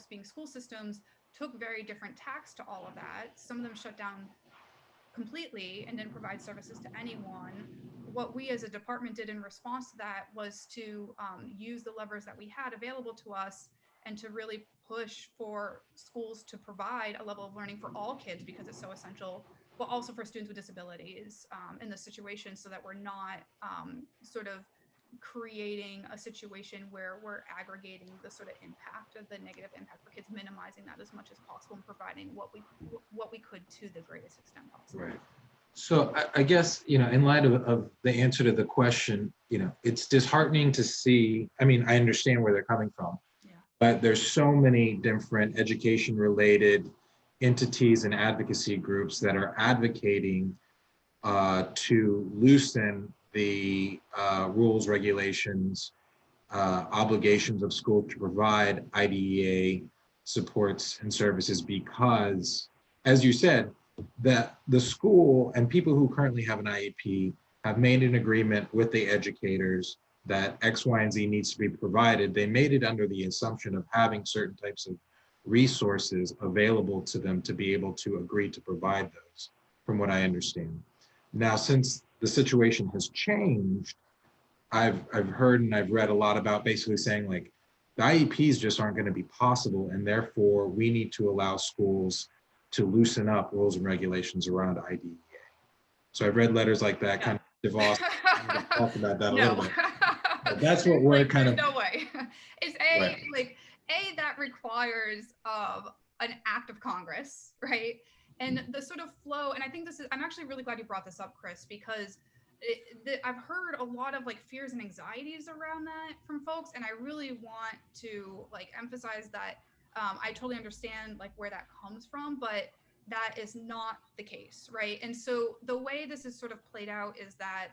being school systems took very different tacks to all of that. Some of them shut down completely and didn't provide services to anyone. What we as a department did in response to that was to use the levers that we had available to us and to really push for schools to provide a level of learning for all kids because it's so essential, but also for students with disabilities in this situation, so that we're not sort of creating a situation where we're aggregating the sort of impact of the negative impact for kids, minimizing that as much as possible and providing what we could to the greatest extent possible. Right. So I guess, in light of the answer to the question, it's disheartening to see, I mean, I understand where they're coming from, but there's so many different education related entities and advocacy groups that are advocating to loosen the rules, regulations, obligations of school to provide IDEA supports and services, because, as you said, that the school and people who currently have an IEP have made an agreement with the educators that X, Y, and Z needs to be provided. They made it under the assumption of having certain types of resources available to them to be able to agree to provide those, from what I understand. Now, since the situation has changed, I've heard and I've read a lot about basically saying like the IEPs just aren't going to be possible, and therefore we need to allow schools to loosen up rules and regulations around IDEA. So I've read letters like that, kind of DeVos talked about that a little bit. But that's what we're like, kind of. No way. It's that requires an act of Congress, right? And the sort of flow, and I think I'm actually really glad you brought this up, Chris, because I've heard a lot of like fears and anxieties around that from folks, and I really want to like emphasize that I totally understand like where that comes from, but that is not the case, right? And so the way this is sort of played out is that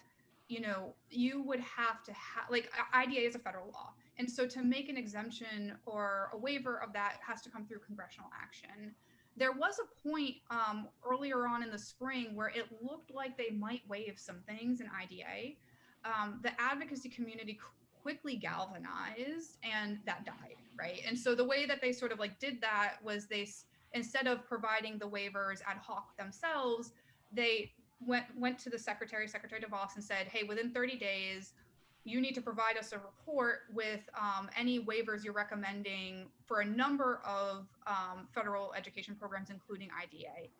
you would have to like IDA is a federal law, and so to make an exemption or a waiver of that has to come through congressional action. There was a point earlier on in the spring where it looked like they might waive some things in IDA. The advocacy community quickly galvanized, and that died, right? And so the way that they sort of like did that was instead of providing the waivers ad hoc themselves, they went to the Secretary DeVos, and said, hey, within 30 days, you need to provide us a report with any waivers you're recommending for a number of federal education programs, including IDA.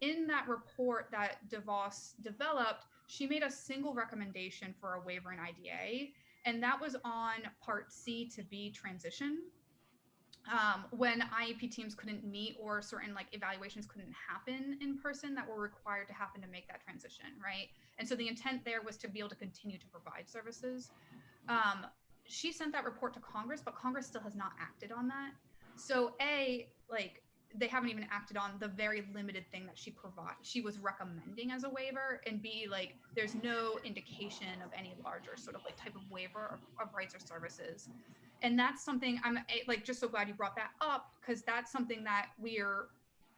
In that report that DeVos developed, she made a single recommendation for a waiver in IDA. And that was on part C to B transition. When IEP teams couldn't meet or certain like evaluations couldn't happen in person that were required to happen to make that transition, right? And so the intent there was to be able to continue to provide services. She sent that report to Congress, but Congress still has not acted on that. So like they haven't even acted on the very limited thing that she was recommending as a waiver, and B, like there's no indication of any larger sort of like type of waiver of rights or services. And that's something I'm like just so glad you brought that up, because that's something that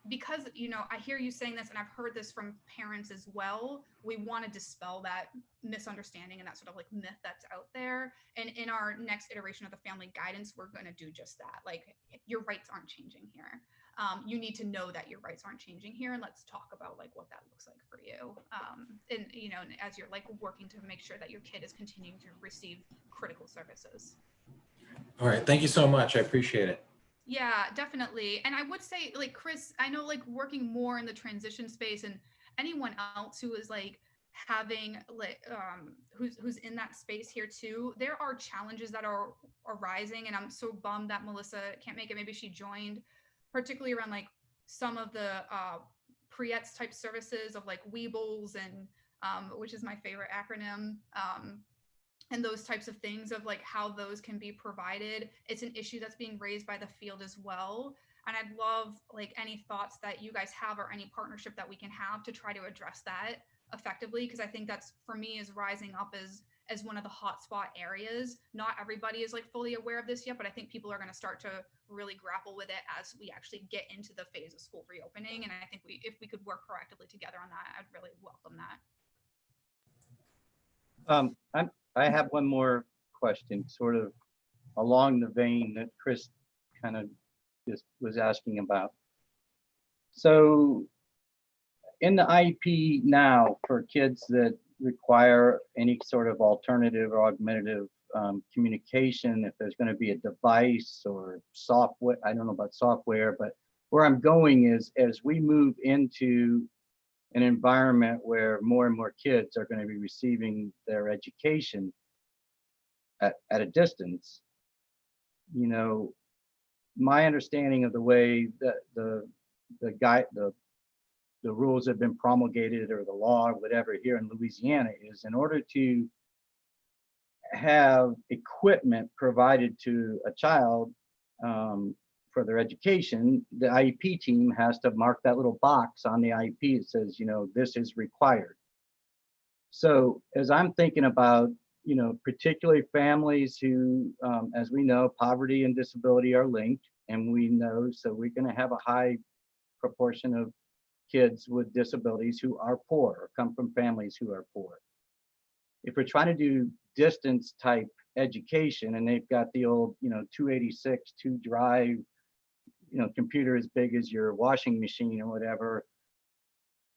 because I hear you saying this and I've heard this from parents as well. We want to dispel that misunderstanding and that sort of like myth that's out there. And in our next iteration of the family guidance, we're going to do just that. Like, your rights aren't changing here. You need to know that your rights aren't changing here, and let's talk about like what that looks like for you. And as you're like working to make sure that your kid is continuing to receive critical services. All right, thank you so much. I appreciate it. Yeah, definitely. And I would say, like, Chris, I know like working more in the transition space, and anyone else who is like having like who's in that space here too, there are challenges that are arising, and I'm so bummed that Melissa can't make it. Maybe she joined, particularly around like some of the pre-ETS type services of like Weebles and which is my favorite acronym. And those types of things of like how those can be provided. It's an issue that's being raised by the field as well. And I'd love like any thoughts that you guys have or any partnership that we can have to try to address that effectively. Because I think that's, for me, is rising up as one of the hotspot areas. Not everybody is like fully aware of this yet, but I think people are going to start to really grapple with it as we actually get into the phase of school reopening. And I think if we could work proactively together on that, I'd really welcome that. I have one more question, sort of along the vein that Chris kind of just was asking about. So in the IEP now, for kids that require any sort of alternative or augmentative communication, if there's going to be a device or software, I don't know about software, but where I'm going is as we move into an environment where more and more kids are going to be receiving their education at a distance, my understanding of the way that the rules have been promulgated, or the law or whatever here in Louisiana, is in order to have equipment provided to a child for their education, the IEP team has to mark that little box on the IEP that says, this is required. So as I'm thinking about, particularly families who, as we know, poverty and disability are linked, and we know, so we're going to have a high proportion of kids with disabilities who are poor or come from families who are poor. If we're trying to do distance type education, and they've got the old, 286, 2 drive, computer as big as your washing machine or whatever,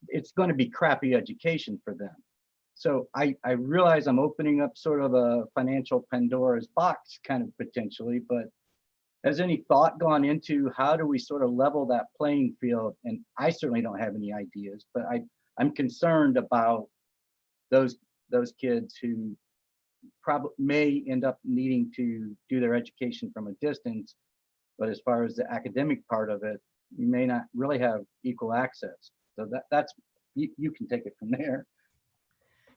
it's going to be crappy education for them. So I realize I'm opening up sort of a financial Pandora's box kind of potentially, but has any thought gone into how do we sort of level that playing field? And I certainly don't have any ideas, but I'm concerned about those kids who probably may end up needing to do their education from a distance. But as far as the academic part of it, you may not really have equal access. So that's you can take it from there.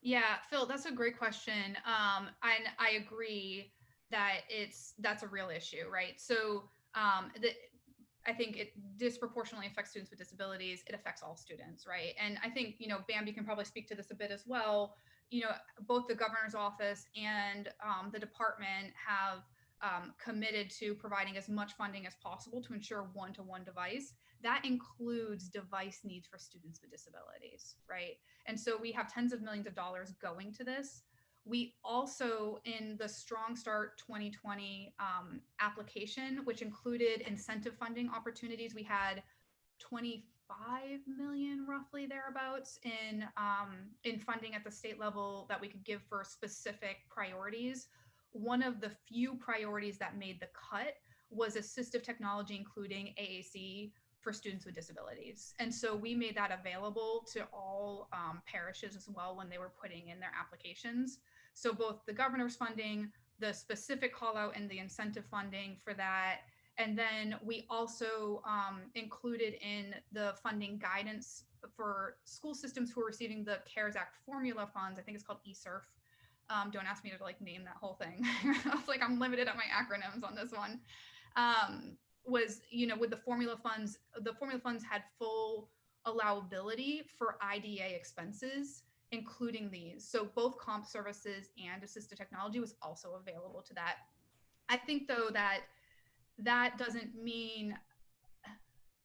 Yeah, Phil, that's a great question. And I agree that that's a real issue, right? So I think it disproportionately affects students with disabilities. It affects all students, right? And I think, Bambi can probably speak to this a bit as well. Both the governor's office and the department have committed to providing as much funding as possible to ensure one-to-one device. That includes device needs for students with disabilities, right? And so we have tens of millions of dollars going to this. We also, in the Strong Start 2020 application, which included incentive funding opportunities, we had 25 million, roughly thereabouts, in funding at the state level that we could give for specific priorities. One of the few priorities that made the cut was assistive technology, including AAC for students with disabilities. And so we made that available to all parishes as well when they were putting in their applications. So both the governor's funding, the specific call out and the incentive funding for that. And then we also included in the funding guidance for school systems who are receiving the CARES Act formula funds. I think it's called ESERF. Don't ask me to like name that whole thing. I was like, I'm limited at my acronyms on this one. Was, you know, with the formula funds had full allowability for IDA expenses, including these. So both comp services and assistive technology was also available to that. I think though that doesn't mean,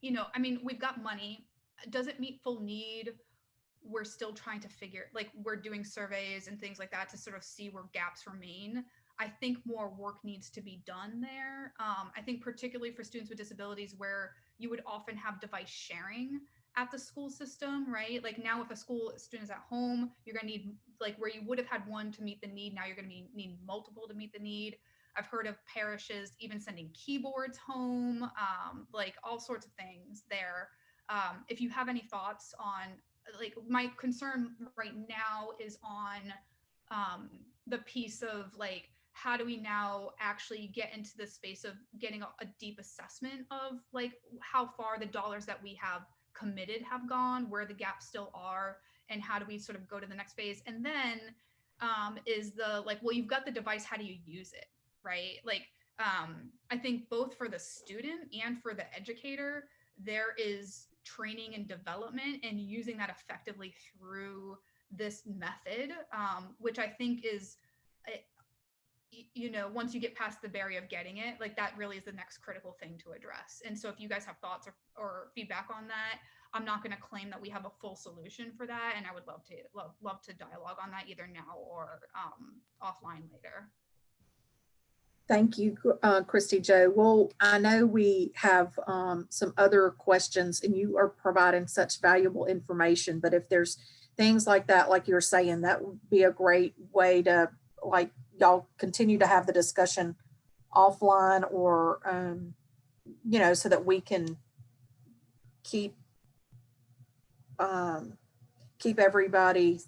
you know, I mean, we've got money. Does it meet full need? We're still trying to figure, like, we're doing surveys and things like that to sort of see where gaps remain. I think more work needs to be done there. I think particularly for students with disabilities where you would often have device sharing at the school system, right? Like now if a school student is at home, you're gonna need, like where you would have had one to meet the need, now you're gonna need multiple to meet the need. I've heard of parishes even sending keyboards home, like all sorts of things there. If you have any thoughts on, like, my concern right now is on the piece of like, how do we now actually get into the space of getting a deep assessment of like how far the dollars that we have committed have gone, where the gaps still are, and how do we sort of go to the next phase? And then is the like, well, you've got the device, how do you use it, right? Like, I think both for the student and for the educator, there is training and development and using that effectively through this method, which I think is, you know, once you get past the barrier of getting it, like that really is the next critical thing to address. And so if you guys have thoughts or feedback on that, I'm not going to claim that we have a full solution for that. And I would love to dialogue on that either now or offline later. Thank you, Christy Jo. Well, I know we have some other questions and you are providing such valuable information, but if there's things like that, like you're saying, that would be a great way to, like, y'all continue to have the discussion offline or, you know, so that we can give everybody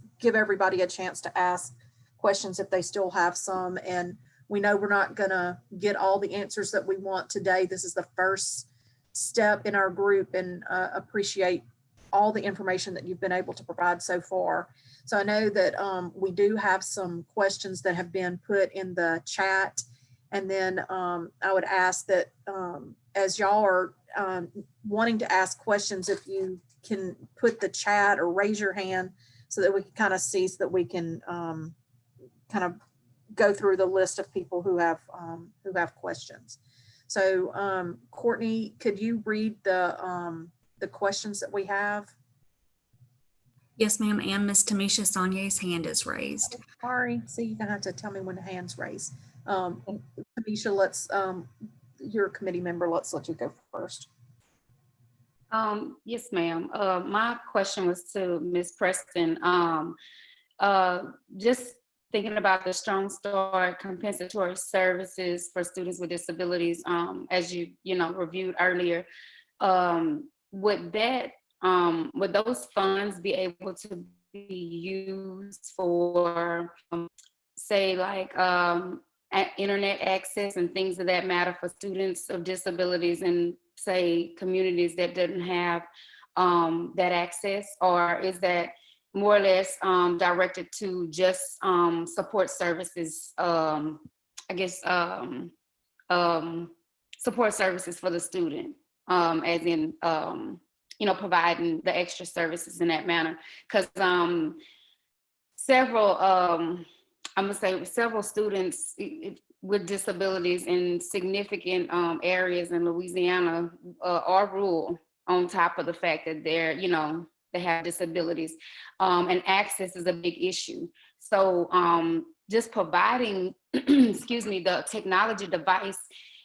a chance to ask questions if they still have some. And we know we're not gonna get all the answers that we want today. This is the first step in our group, and appreciate all the information that you've been able to provide so far. So I know that we do have some questions that have been put in the chat. And then I would ask that as y'all are wanting to ask questions, if you can put the chat or raise your hand so that we can kind of see, so that we can kind of go through the list of people who have questions. So Courtney, could you read the questions that we have? Yes, ma'am. And Miss Tamisha Sonye's hand is raised. Sorry, see, you're gonna have to tell me when the hand's raised. Tamisha, let's, you're a committee member, let's let you go first. Yes, ma'am. My question was to Ms. Preston. Just thinking about the Strong Start compensatory services for students with disabilities, as you reviewed earlier, would those funds be able to be used for, say, like internet access and things of that matter for students of disabilities in, say, communities that didn't have that access? Or is that more or less directed to just support services, support services for the student, as in, providing the extra services in that manner? Because several students with disabilities in significant areas in Louisiana are rural, on top of the fact that they have disabilities, and access is a big issue. So just providing, the technology device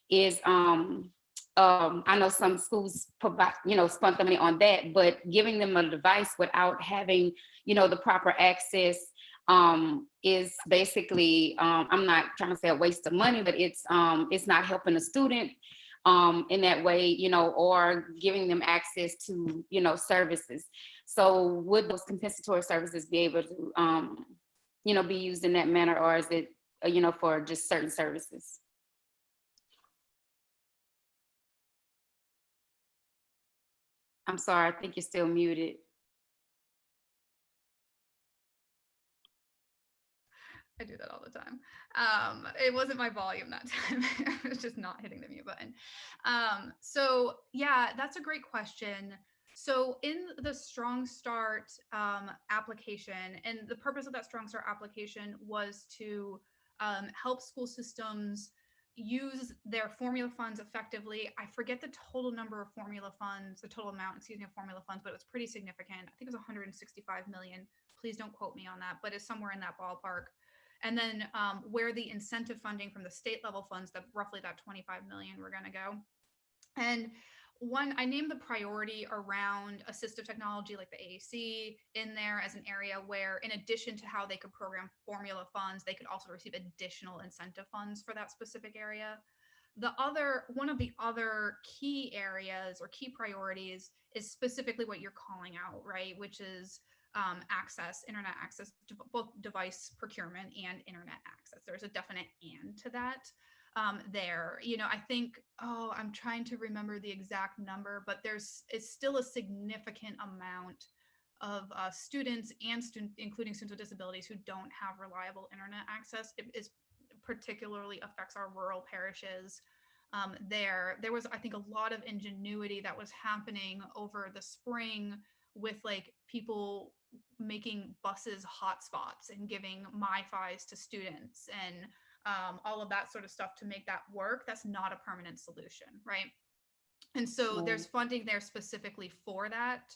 is, I know some schools provide, spend the money on that, but giving them a device without having, the proper access is basically, I'm not trying to say a waste of money, but it's not helping the student in that way, or giving them access to, services. So would those compensatory services be able to be used in that manner, or is it, for just certain services? I'm sorry, I think you're still muted. I do that all the time. It wasn't my volume that time. I was just not hitting the mute button. So yeah, that's a great question. So in the Strong Start application, and the purpose of that Strong Start application was to help school systems use their formula funds effectively. I forget the total number of formula funds, the total amount, excuse me, of formula funds, but it was pretty significant. I think it was 165 million. Please don't quote me on that, but it's somewhere in that ballpark. And then where the incentive funding from the state level funds, that roughly that 25 million we're going to go. And one, I named the priority around assistive technology like the AAC in there as an area where, in addition to how they could program formula funds, they could also receive additional incentive funds for that specific area. One of the other key areas or key priorities is specifically what you're calling out, right? Which is internet access to both device procurement and internet access. There's a definite and to that there. I think, I'm trying to remember the exact number, but it's still a significant amount of students and including students with disabilities who don't have reliable internet access. It is particularly affects our rural parishes. There was, I think, a lot of ingenuity that was happening over the spring with like people making buses hotspots and giving MiFis to students and all of that sort of stuff to make that work. That's not a permanent solution, right? And so there's funding there specifically for that.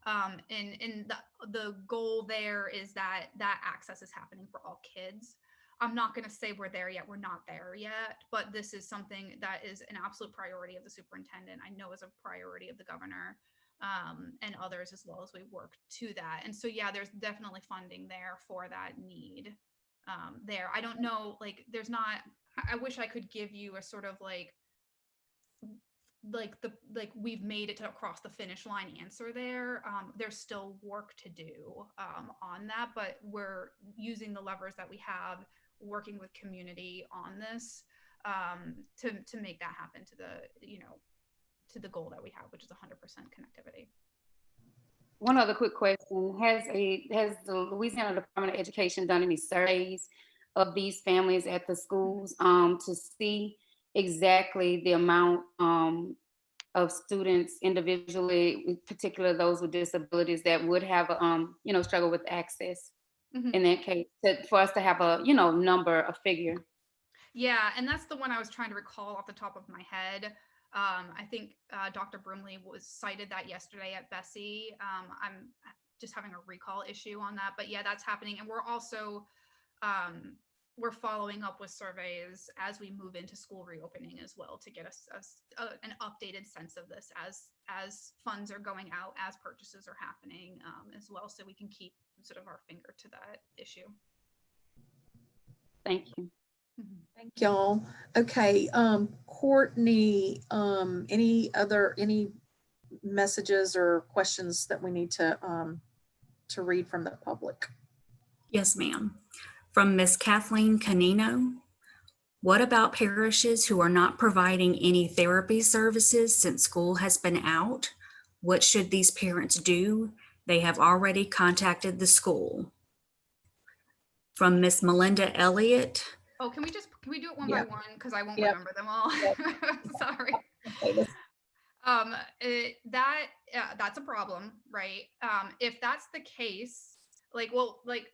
And the goal there is that access is happening for all kids. I'm not going to say we're there yet. We're not there yet, but this is something that is an absolute priority of the superintendent. I know is a priority of the governor and others as well as we work to that. And so, yeah, there's definitely funding there for that need there. I don't know, like there's not, I wish I could give you a sort of like we've made it to across the finish line answer there. There's still work to do on that, but we're using the levers that we have, working with community on this to make that happen to the goal that we have, which is 100% connectivity. One other quick question: Has the Louisiana Department of Education done any surveys of these families at the schools to see exactly the amount of students individually, particularly those with disabilities, that would have struggle with access in that case, for us to have a number, a figure? Yeah, and that's the one I was trying to recall off the top of my head. I think Dr. Brimley cited that yesterday at Bessie. I'm just having a recall issue on that, but yeah, that's happening. And we're also, we're following up with surveys as we move into school reopening as well to get an updated sense of this as funds are going out, as purchases are happening as well, so we can keep sort of our finger to that issue. Thank you. Thank y'all. Okay, Courtney, any messages or questions that we need to read from the public? Yes, ma'am. From Miss Kathleen Canino. What about parishes who are not providing any therapy services since school has been out? What should these parents do? They have already contacted the school. From Miss Melinda Elliott. Oh, can we do it one by one? Because I won't remember them all. Sorry. Okay, that's a problem, right? If that's the case, let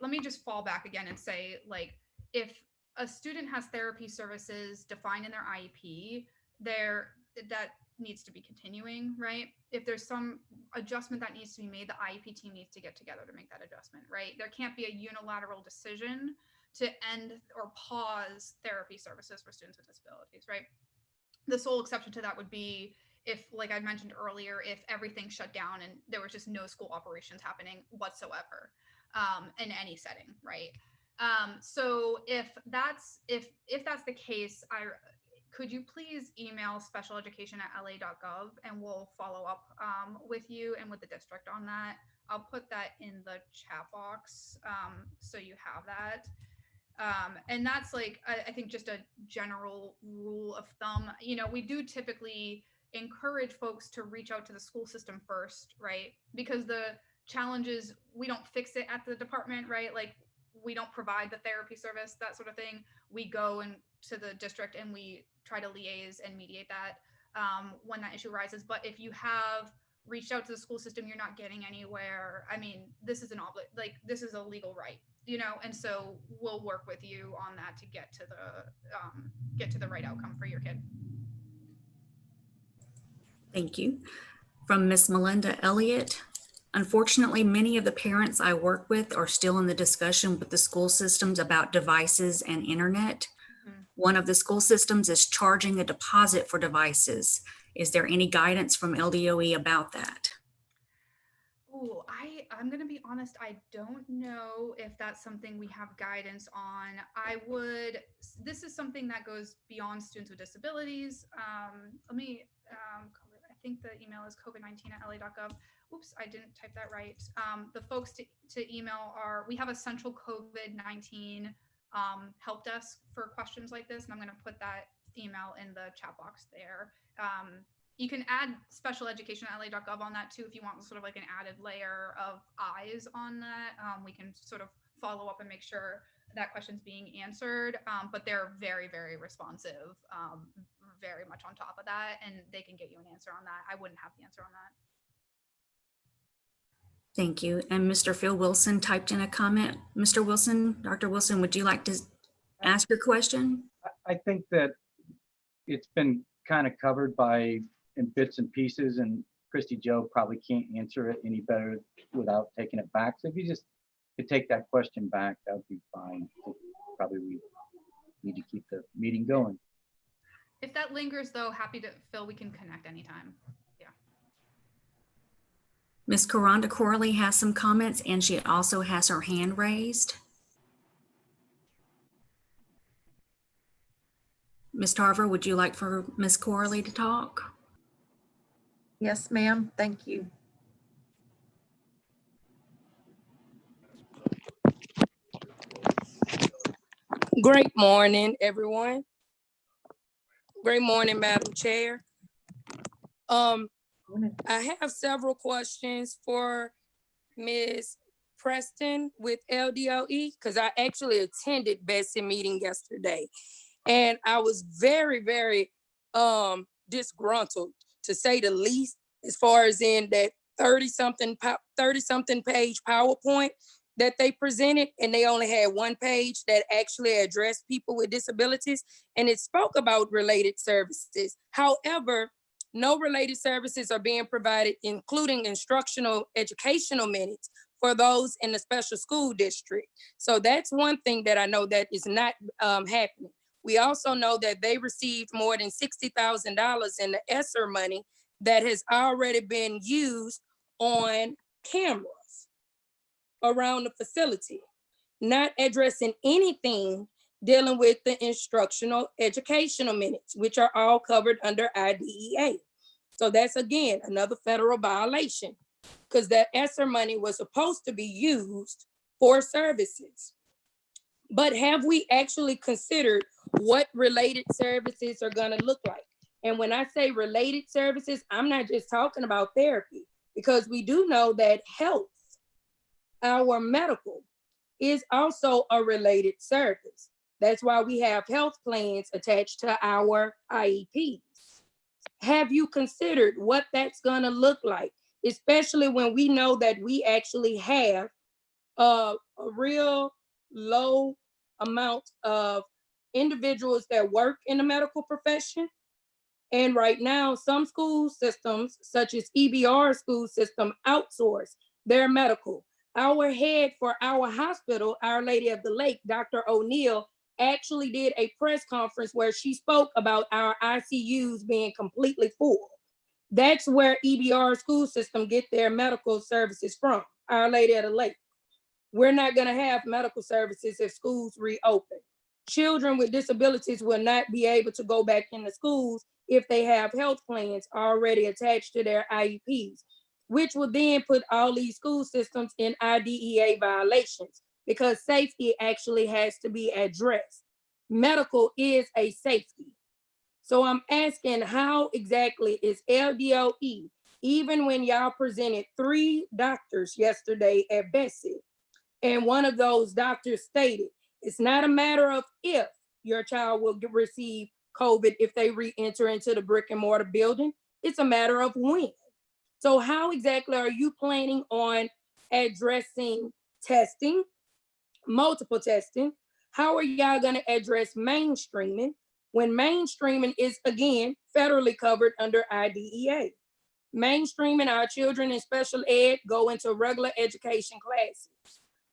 me just fall back again and say, like, if a student has therapy services defined in their IEP, that needs to be continuing, right? If there's some adjustment that needs to be made, the IEP team needs to get together to make that adjustment, right? There can't be a unilateral decision to end or pause therapy services for students with disabilities, right? The sole exception to that would be if, like I mentioned earlier, if everything shut down and there was just no school operations happening whatsoever in any setting, right? So if that's the case, could you please email specialeducation@la.gov and we'll follow up with you and with the district on that. I'll put that in the chat box, so you have that. And that's like, I think just a general rule of thumb. You know, we do typically encourage folks to reach out to the school system first, right? Because the challenge is we don't fix it at the department, right? Like we don't provide the therapy service, that sort of thing. We go and to the district and we try to liaise and mediate that when that issue arises. But if you have reached out to the school system, you're not getting anywhere. I mean, this is this is a legal right, you know, and so we'll work with you on that to get to the right outcome for your kid. Thank you. From Miss Melinda Elliott. Unfortunately, many of the parents I work with are still in the discussion with the school systems about devices and internet. Mhm. One of the school systems is charging a deposit for devices. Is there any guidance from LDOE about that? Ooh, I'm gonna be honest, I don't know if that's something we have guidance on. This is something that goes beyond students with disabilities. Let me, I think the email is covid19@la.gov. Oops, I didn't type that right. The folks to email we have a central COVID-19 help desk for questions like this, and I'm gonna put that email in the chat box there. You can add special education at la.gov on that too if you want sort of like an added layer of eyes on that. We can sort of follow up and make sure that question's being answered, but they're very, very responsive, very much on top of that, and they can get you an answer on that. I wouldn't have the answer on that. Thank you. And Mr. Phil Wilson typed in a comment. Mr. Wilson, Dr. Wilson, would you like to ask your question? I think that it's been kind of covered in bits and pieces, and Christy Joe probably can't answer it any better without taking it back. So if you just could take that question back, that would be fine. Probably we need to keep the meeting going. If that lingers though, Phil, we can connect anytime. Yeah. Ms. Karonda Corley has some comments and she also has her hand raised. Ms. Tarver, would you like for Ms. Corley to talk? Yes, ma'am. Thank you. Great morning, everyone. Great morning, Madam Chair. I have several questions for Ms. Preston with LDOE because I actually attended Bessie meeting yesterday, and I was very, very disgruntled, to say the least, as far as in that 30-something page PowerPoint that they presented, and they only had one page that actually addressed people with disabilities, and it spoke about related services. However, no related services are being provided, including instructional educational minutes for those in the special school district. So that's one thing that I know that is not happening. We also know that they received more than $60,000 in the ESSER money that has already been used on cameras around the facility, not addressing anything dealing with the instructional educational minutes, which are all covered under IDEA. So that's, again, another federal violation, because that ESSER money was supposed to be used for services. But have we actually considered what related services are going to look like? And when I say related services, I'm not just talking about therapy, because we do know that health, our medical, is also a related service. That's why we have health plans attached to our IEPs. Have you considered what that's going to look like, especially when we know that we actually have a real low amount of individuals that work in the medical profession? And right now, some school systems, such as EBR school system, outsource their medical. Our head for our hospital, Our Lady of the Lake, Dr. O'Neill, actually did a press conference where she spoke about our ICUs being completely full. That's where EBR school system get their medical services from, Our Lady of the Lake. We're not gonna have medical services if schools reopen. Children with disabilities will not be able to go back into schools if they have health plans already attached to their IEPs. which will then put all these school systems in IDEA violations because safety actually has to be addressed. Medical is a safety. So I'm asking, how exactly is LDOE, even when y'all presented 3 doctors yesterday at Bessie, and one of those doctors stated, it's not a matter of if your child will receive COVID if they re-enter into the brick and mortar building, it's a matter of when. So how exactly are you planning on addressing testing, multiple testing? How are y'all gonna address mainstreaming when mainstreaming is, again, federally covered under IDEA? Mainstreaming, our children in special ed go into regular education classes.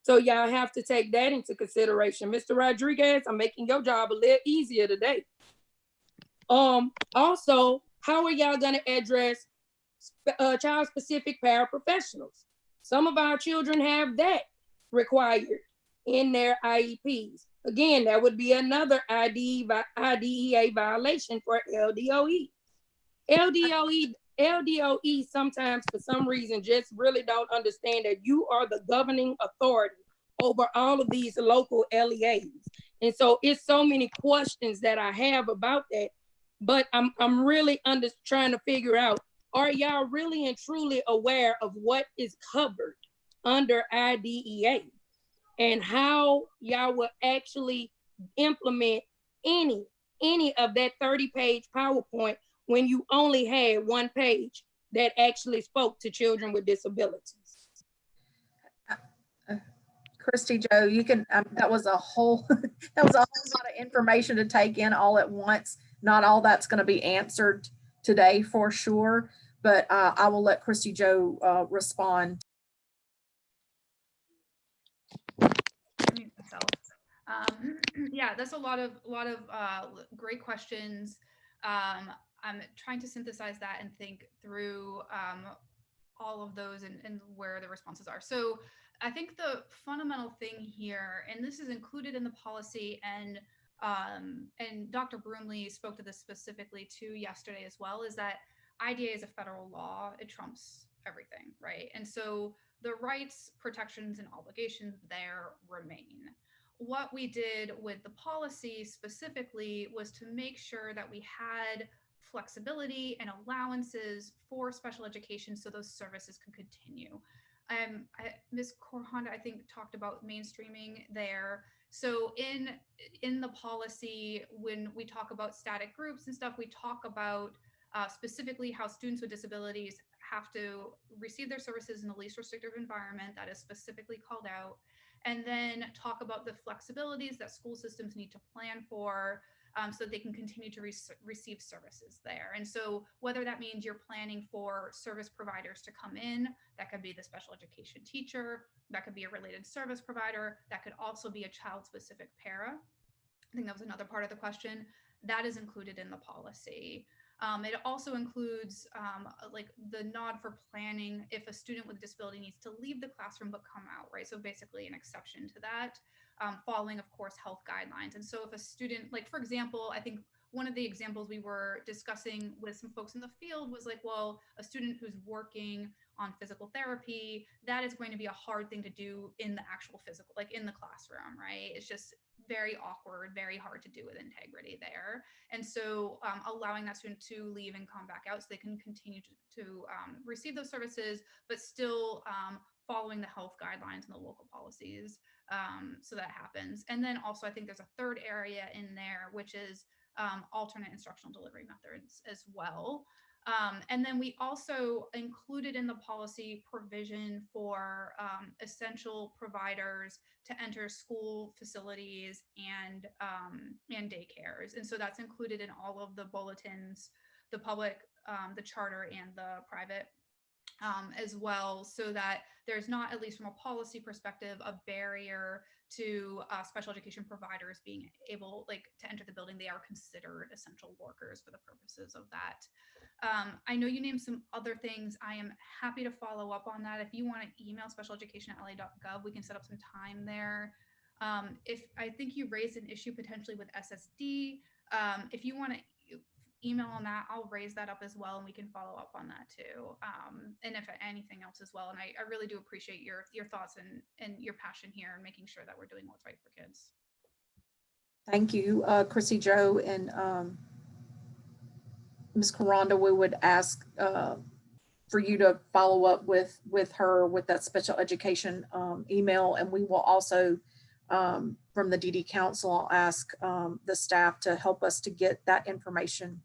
So y'all have to take that into consideration. Mr. Rodriguez, I'm making your job a little easier today. Also, how are y'all gonna address child-specific paraprofessionals? Some of our children have that required in their IEPs. Again, that would be another IDEA violation for LDOE. LDOE sometimes, for some reason, just really don't understand that you are the governing authority over all of these local LEAs. And so it's so many questions that I have about that, but I'm really trying to figure out, are y'all really and truly aware of what is covered under IDEA and how y'all will actually implement any of that 30-page PowerPoint when you only had 1 page that actually spoke to children with disabilities? Christy Joe, you can, that was a whole, that was a whole lot of information to take in all at once. Not all that's going to be answered today for sure, but I will let Christy Joe respond. Yeah, that's a lot of great questions. I'm trying to synthesize that and think through all of those and where the responses are. So I think the fundamental thing here, and this is included in the policy, and Dr. Broomley spoke to this specifically too yesterday as well, is that IDEA is a federal law. It trumps everything, right? And so the rights, protections, and obligations there remain. What we did with the policy specifically was to make sure that we had flexibility and allowances for special education so those services could continue. Ms. Korhonda, I think, talked about mainstreaming there. So in the policy, when we talk about static groups and stuff, we talk about specifically how students with disabilities have to receive their services in the least restrictive environment. That is specifically called out. And then talk about the flexibilities that school systems need to plan for so that they can continue to receive services there. And so whether that means you're planning for service providers to come in, that could be the special education teacher, that could be a related service provider, that could also be a child-specific para. I think that was another part of the question. That is included in the policy. It also includes like the nod for planning if a student with a disability needs to leave the classroom but come out, right? So basically an exception to that, following, of course, health guidelines. And so if a student, like, for example, I think one of the examples we were discussing with some folks in the field was like, well, a student who's working on physical therapy, that is going to be a hard thing to do in the actual physical, like in the classroom, right? It's just very awkward, very hard to do with integrity there. And so allowing that student to leave and come back out so they can continue to receive those services, but still following the health guidelines and the local policies. So that happens. And then also, I think there's a third area in there, which is alternate instructional delivery methods as well. And then we also included in the policy provision for essential providers to enter school facilities and daycares. And so that's included in all of the bulletins, the public, the charter, and the private as well, so that there's not, at least from a policy perspective, a barrier to special education providers being able, like, to enter the building. They are considered essential workers for the purposes of that. I know you named some other things. I am happy to follow up on that. If you want to email specialeducation@la.gov, we can set up some time there. If I think you raised an issue potentially with SSD, if you want to email on that, I'll raise that up as well, and we can follow up on that too. And if anything else as well. And I really do appreciate your thoughts and your passion here and making sure that we're doing what's right for kids. Thank you, Chrissy Joe and Ms. Karanda. We would ask for you to follow up with her with that special education email, and we will also from the DD Council, I'll ask the staff to help us to get that information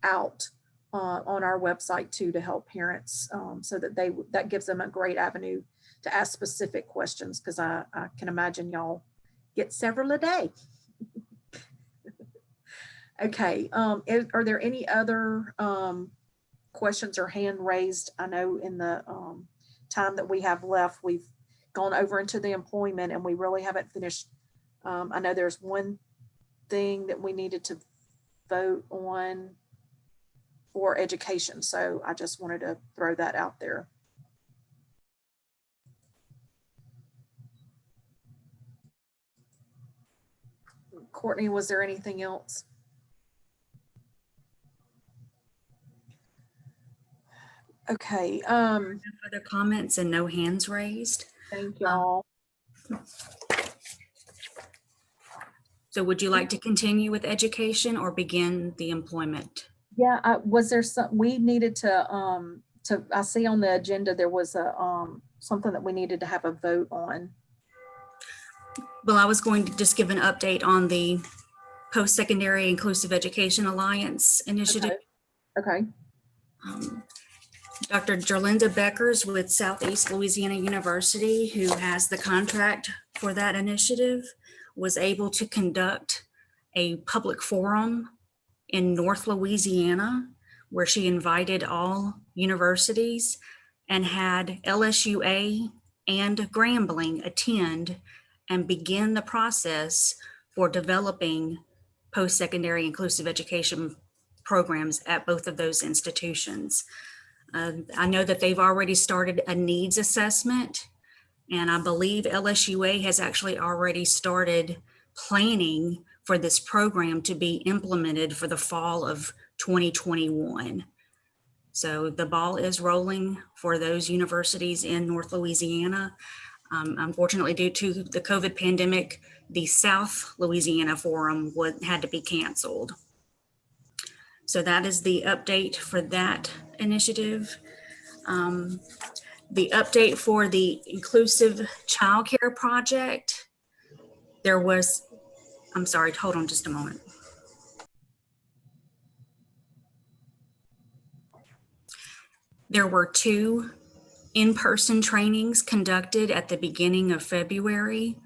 out on our website too, to help parents so that that gives them a great avenue to ask specific questions, because I can imagine y'all get several a day. Okay, are there any other questions or hand raised? I know in the time that we have left, we've gone over into the employment and we really haven't finished. I know there's one thing that we needed to vote on for education. So I just wanted to throw that out there. Courtney, was there anything else? Okay. No further comments and no hands raised. Thank y'all. So would you like to continue with education or begin the employment? Yeah, was there some, we needed to, I see on the agenda, there was a, something that we needed to have a vote on. Well, I was going to just give an update on the Post-Secondary Inclusive Education Alliance initiative. Okay. Dr. Jerlinda Beckers with Southeast Louisiana University, who has the contract for that initiative, was able to conduct a public forum in North Louisiana, where she invited all universities and had LSUA and Grambling attend and begin the process for developing post-secondary inclusive education programs at both of those institutions. I know that they've already started a needs assessment, and I believe LSUA has actually already started planning for this program to be implemented for the fall of 2021. So the ball is rolling for those universities in North Louisiana. Unfortunately, due to the COVID pandemic, the South Louisiana Forum had to be canceled. So that is the update for that initiative. The update for the Inclusive Childcare Project, there was, I'm sorry, hold on just a moment. There were 2 in-person trainings conducted at the beginning of February.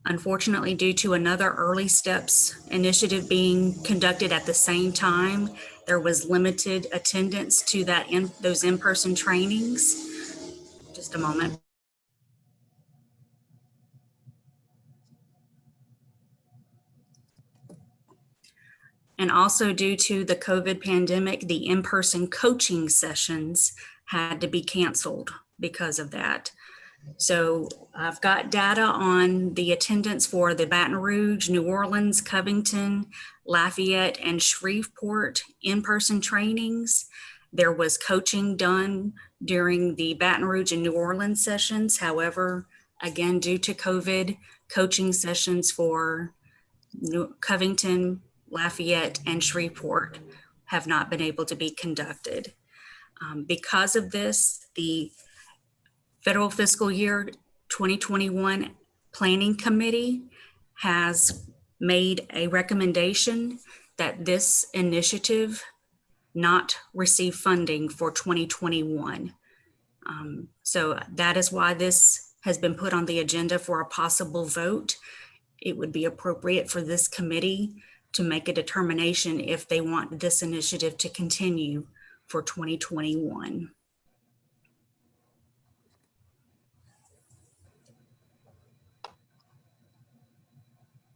Unfortunately, due to another Early Steps initiative being conducted at the same time, there was limited attendance to those in-person trainings. Just a moment. And also due to the COVID pandemic, the in-person coaching sessions had to be canceled because of that. So I've got data on the attendance for the Baton Rouge, New Orleans, Covington, Lafayette, and Shreveport in-person trainings. There was coaching done during the Baton Rouge and New Orleans sessions. However, again, due to COVID, coaching sessions for Covington, Lafayette, and Shreveport have not been able to be conducted. Because of this, the Federal Fiscal Year 2021 Planning Committee has made a recommendation that this initiative not receive funding for 2021. So that is why this has been put on the agenda for a possible vote. It would be appropriate for this committee to make a determination if they want this initiative to continue for 2021.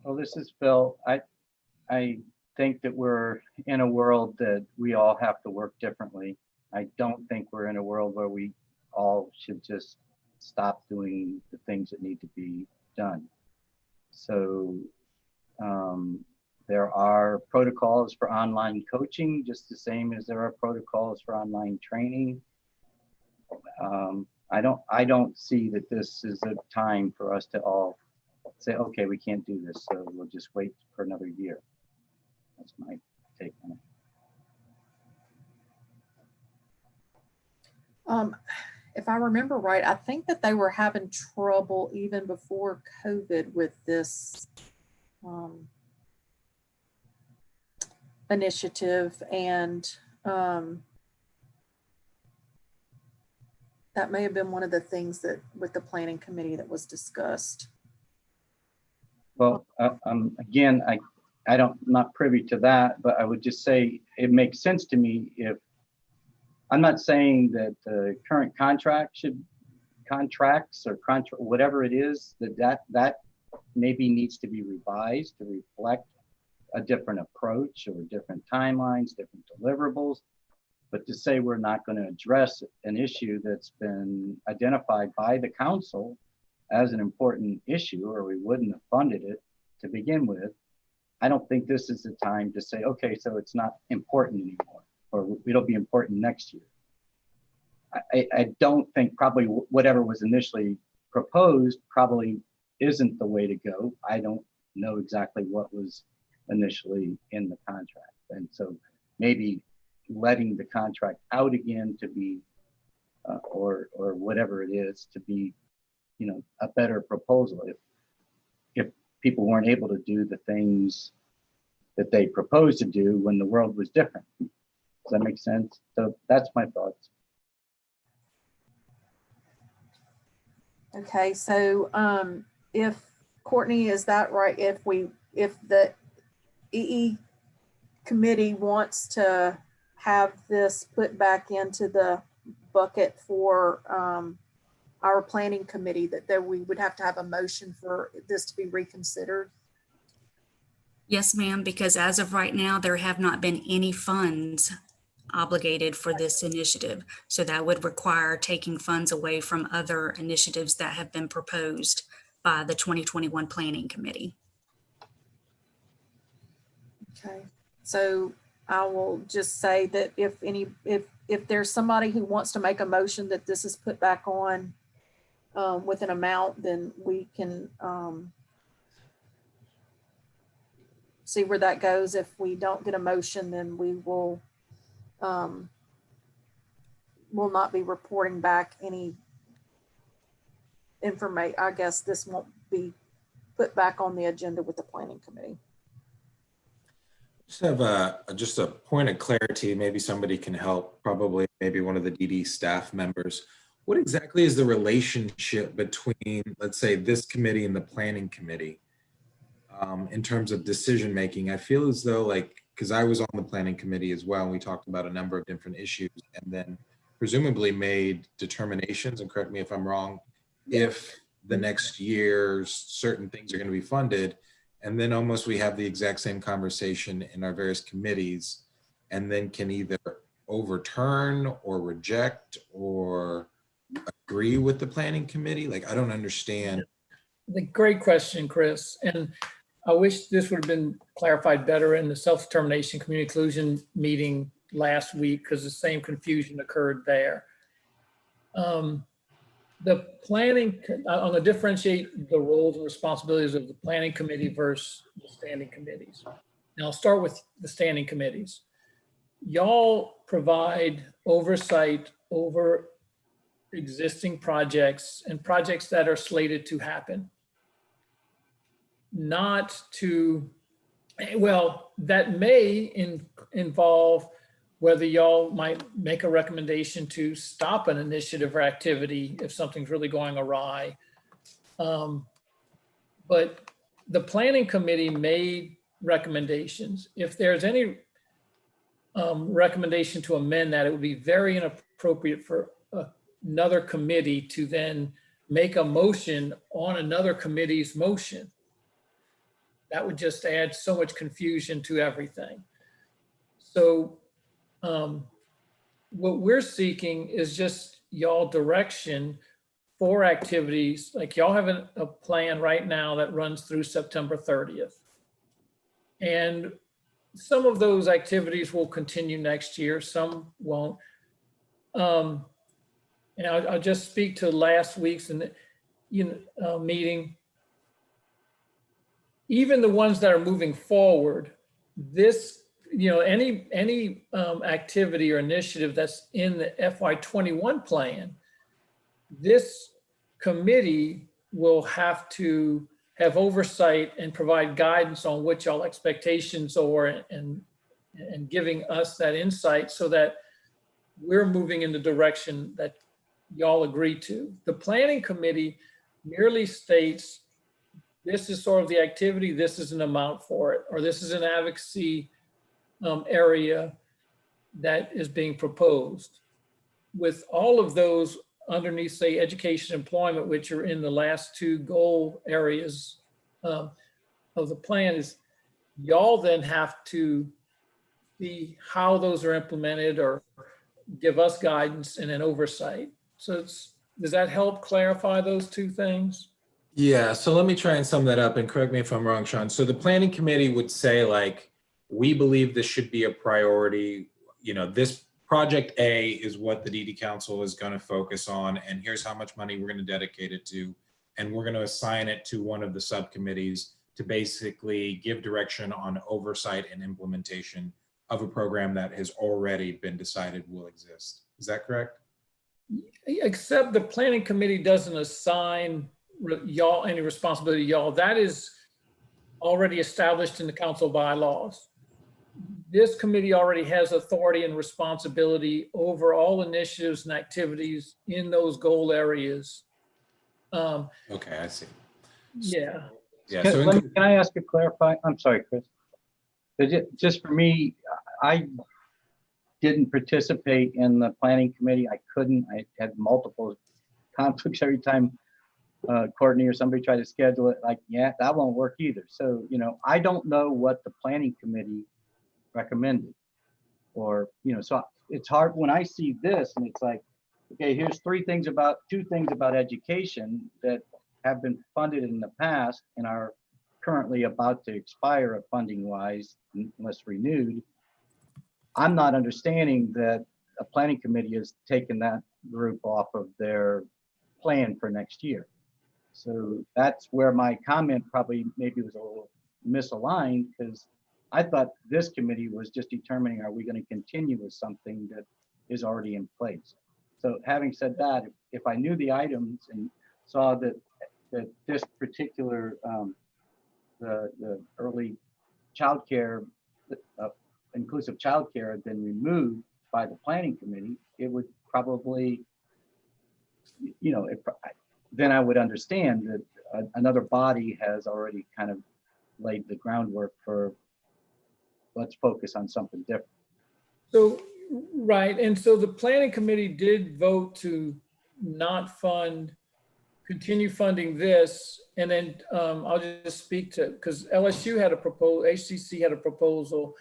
Well, this is Phil. I think that we're in a world that we all have to work differently. I don't think we're in a world where we all should just stop doing the things that need to be done. So There are protocols for online coaching, just the same as there are protocols for online training. I don't see that this is a time for us to all say, okay, we can't do this, so we'll just wait for another year. That's my take on it. If I remember right, I think that they were having trouble even before COVID with this initiative, and that may have been one of the things that with the planning committee that was discussed. Well, again, I'm not privy to that, but I would just say it makes sense to me if, I'm not saying that the current contracts or whatever it is, that maybe needs to be revised to reflect a different approach or different timelines, different deliverables. But to say we're not going to address an issue that's been identified by the council as an important issue, or we wouldn't have funded it to begin with, I don't think this is the time to say, okay, so it's not important anymore, or it'll be important next year. I don't think probably whatever was initially proposed probably isn't the way to go. I don't know exactly what was initially in the contract. And so maybe letting the contract out again to be, or whatever it is, to be, a better proposal if people weren't able to do the things that they proposed to do when the world was different. Does that make sense? So that's my thoughts. Okay, so if Courtney, is that right? If the EE committee wants to have this put back into the bucket for our planning committee, that we would have to have a motion for this to be reconsidered? Yes, ma'am, because as of right now, there have not been any funds obligated for this initiative. So that would require taking funds away from other initiatives that have been proposed by the 2021 Planning Committee. Okay, so I will just say that if there's somebody who wants to make a motion that this is put back on with an amount, then we can see where that goes. If we don't get a motion, then we will not be reporting back any information. I guess this won't be put back on the agenda with the planning committee. Just have just a point of clarity. Maybe somebody can help, probably maybe one of the DD staff members. What exactly is the relationship between, let's say, this committee and the planning committee in terms of decision making? I feel as though, like, because I was on the planning committee as well, and we talked about a number of different issues and then presumably made determinations, and correct me if I'm wrong, if the next year certain things are going to be funded. And then almost we have the exact same conversation in our various committees, and then can either overturn or reject or agree with the planning committee. Like, I don't understand. The great question, Chris. And I wish this would have been clarified better in the self-determination community inclusion meeting last week, because the same confusion occurred there. The planning, I'm going to differentiate the roles and responsibilities of the planning committee versus the standing committees. And I'll start with the standing committees. Y'all provide oversight over existing projects and projects that are slated to happen. Not to, well, that may involve whether y'all might make a recommendation to stop an initiative or activity if something's really going awry. But the planning committee made recommendations. If there's any recommendation to amend that, it would be very inappropriate for another committee to then make a motion on another committee's motion. That would just add so much confusion to everything. So what we're seeking is just y'all direction for activities. Like, y'all have a plan right now that runs through September 30th. And some of those activities will continue next year, some won't. And I'll just speak to last week's meeting. Even the ones that are moving forward, this, any activity or initiative that's in the FY21 plan, this committee will have to have oversight and provide guidance on what y'all expectations are and giving us that insight so that we're moving in the direction that y'all agree to. The planning committee merely states, this is sort of the activity, this is an amount for it, or this is an advocacy area that is being proposed. With all of those underneath, say, education, employment, which are in the last two goal areas of the plan, is y'all then have to see how those are implemented or give us guidance and an oversight. So does that help clarify those two things? Yeah, so let me try and sum that up, and correct me if I'm wrong, Sean. So the planning committee would say, like, we believe this should be a priority. This project A is what the DD Council is going to focus on, and here's how much money we're going to dedicate it to. And we're going to assign it to one of the subcommittees to basically give direction on oversight and implementation of a program that has already been decided will exist. Is that correct? Except the planning committee doesn't assign y'all any responsibility, y'all. That is already established in the council bylaws. This committee already has authority and responsibility over all initiatives and activities in those goal areas. Okay, I see. Yeah. Yeah. Can I ask a clarify? I'm sorry, Chris. Just for me, I didn't participate in the planning committee. I couldn't. I had multiple conflicts every time Courtney or somebody tried to schedule it. Like, yeah, that won't work either. So, I don't know what the planning committee recommended, or, so it's hard when I see this and it's like, okay, here's two things about education that have been funded in the past and are currently about to expire funding wise unless renewed. I'm not understanding that a planning committee has taken that group off of their plan for next year. So that's where my comment probably maybe was a little misaligned, because I thought this committee was just determining, are we going to continue with something that is already in place? So having said that, if I knew the items and saw that this particular, the early childcare, inclusive childcare had been removed by the planning committee, it would probably, then I would understand that another body has already kind of laid the groundwork for, let's focus on something different. So, right. And so the planning committee did vote to not continue funding this. And then I'll just speak to, because LSU had a proposal, HCC had a proposal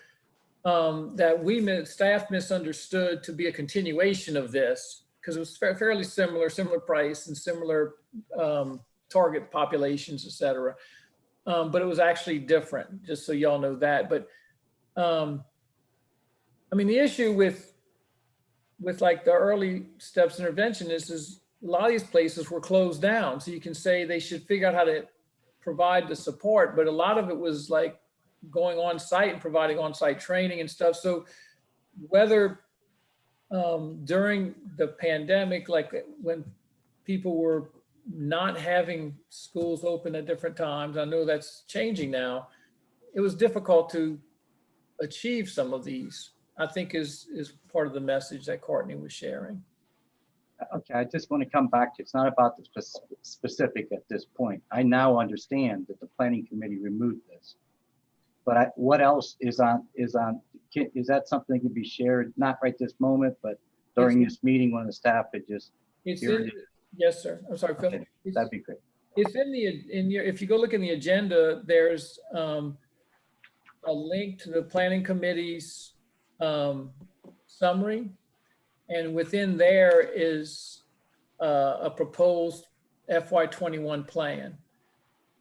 that staff misunderstood to be a continuation of this, because it was fairly similar price and similar target populations, et cetera. But it was actually different, just so y'all know that. But I mean, the issue with like the early steps intervention is a lot of these places were closed down. So you can say they should figure out how to provide the support, but a lot of it was like going on site and providing on-site training and stuff. So whether during the pandemic, like when people were not having schools open at different times, I know that's changing now, it was difficult to achieve some of these, I think is part of the message that Courtney was sharing. Okay, I just want to come back to, it's not about the specific at this point. I now understand that the planning committee removed this. But what else is that something that can be shared, not right this moment, but during this meeting when the staff had just. Yes, sir. I'm sorry, Phil. Okay, that'd be great. It's if you go look in the agenda, there's a link to the planning committee's summary. And within there is a proposed FY21 plan.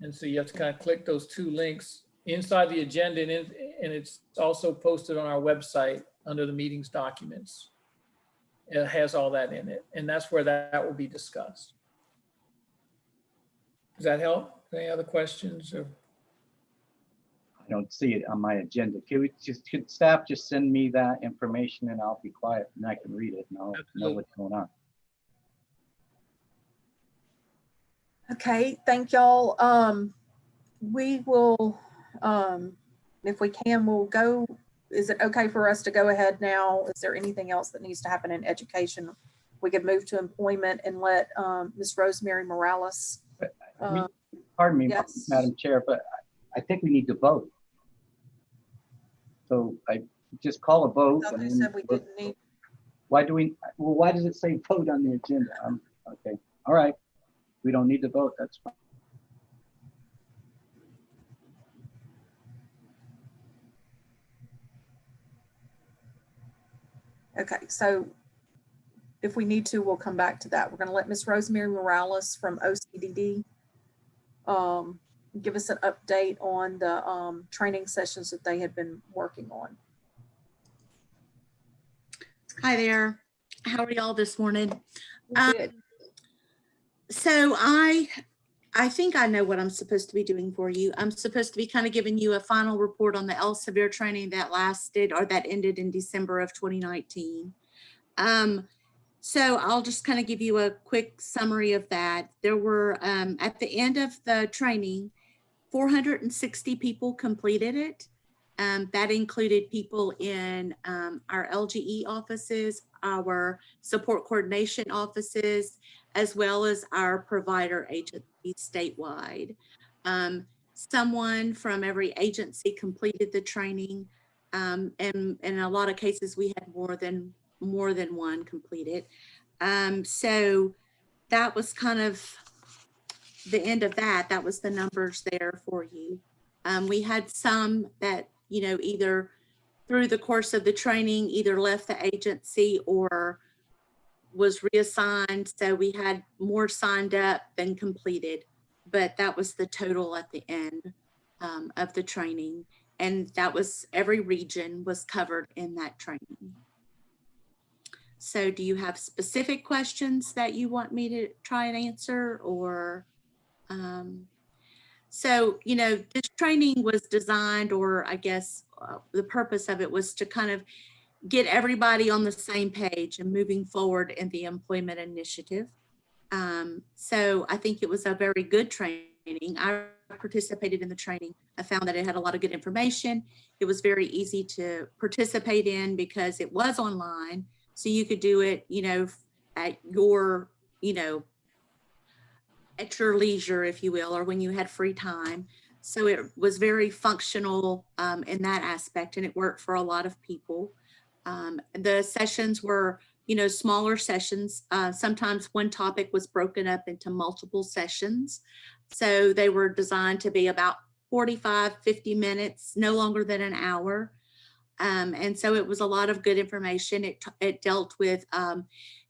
And so you have to kind of click those two links inside the agenda, and it's also posted on our website under the meetings documents. It has all that in it, and that's where that will be discussed. Does that help? Any other questions? Or I don't see it on my agenda. Could staff just send me that information and I'll be quiet and I can read it and I'll know what's going on. Okay, thank y'all. We will, if we can, we'll go. Is it okay for us to go ahead now? Is there anything else that needs to happen in education? We could move to employment and let Ms. Rosemary Morales. Pardon me, Yes. Madam Chair, but I think we need to vote. So I just call a vote. I thought they and said we didn't need. Why do we, well, why does it say vote on the agenda? Okay, all right. We don't need to vote, that's fine. Okay, so if we need to, we'll come back to that. We're going to let Ms. Rosemary Morales from OCDD give us an update on the training sessions that they had been working on. Hi there. How are y'all this morning? Good. So I think I know what I'm supposed to be doing for you. I'm supposed to be kind of giving you a final report on the Elsevier training that lasted or that ended in December of 2019. So I'll just kind of give you a quick summary of that. There were, at the end of the training, 460 people completed it. That included people in our LGE offices, our support coordination offices, as well as our provider agency statewide. Someone from every agency completed the training, and in a lot of cases we had more than one completed. So that was kind of the end of that. That was the numbers there for you. We had some that, you know, either through the course of the training, either left the agency or was reassigned. So we had more signed up than completed, but that was the total at the end of the training. And that was every region was covered in that training. So do you have specific questions that you want me to try and answer, or? So, you know, this training was designed, or I guess the purpose of it was to kind of get everybody on the same page and moving forward in the employment initiative. So I think it was a very good training. I participated in the training. I found that it had a lot of good information. It was very easy to participate in because it was online. So you could do it, you know, at your, you know, at your leisure, if you will, or when you had free time. So it was very functional in that aspect, and it worked for a lot of people. The sessions were, you know, smaller sessions. Sometimes one topic was broken up into multiple sessions. So they were designed to be about 45, 50 minutes, no longer than an hour. And so it was a lot of good information. It dealt with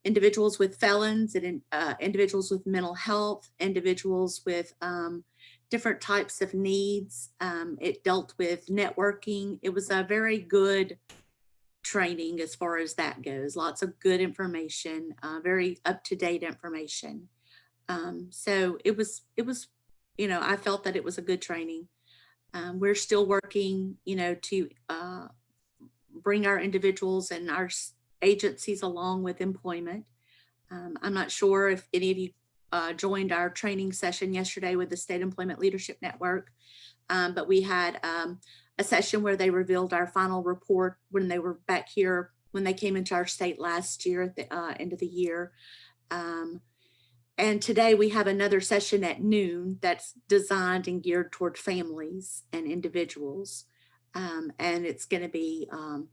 individuals with felons and individuals with mental health, individuals with different types of needs. It dealt with networking. It was a very good training as far as that goes. Lots of good information, very up-to-date information. So it was, you know, I felt that it was a good training. We're still working, you know, to bring our individuals and our agencies along with employment. I'm not sure if any of you joined our training session yesterday with the State Employment Leadership Network, but we had a session where they revealed our final report when they were back here, when they came into our state last year at the end of the year. And today we have another session at noon that's designed and geared toward families and individuals. And it's going to be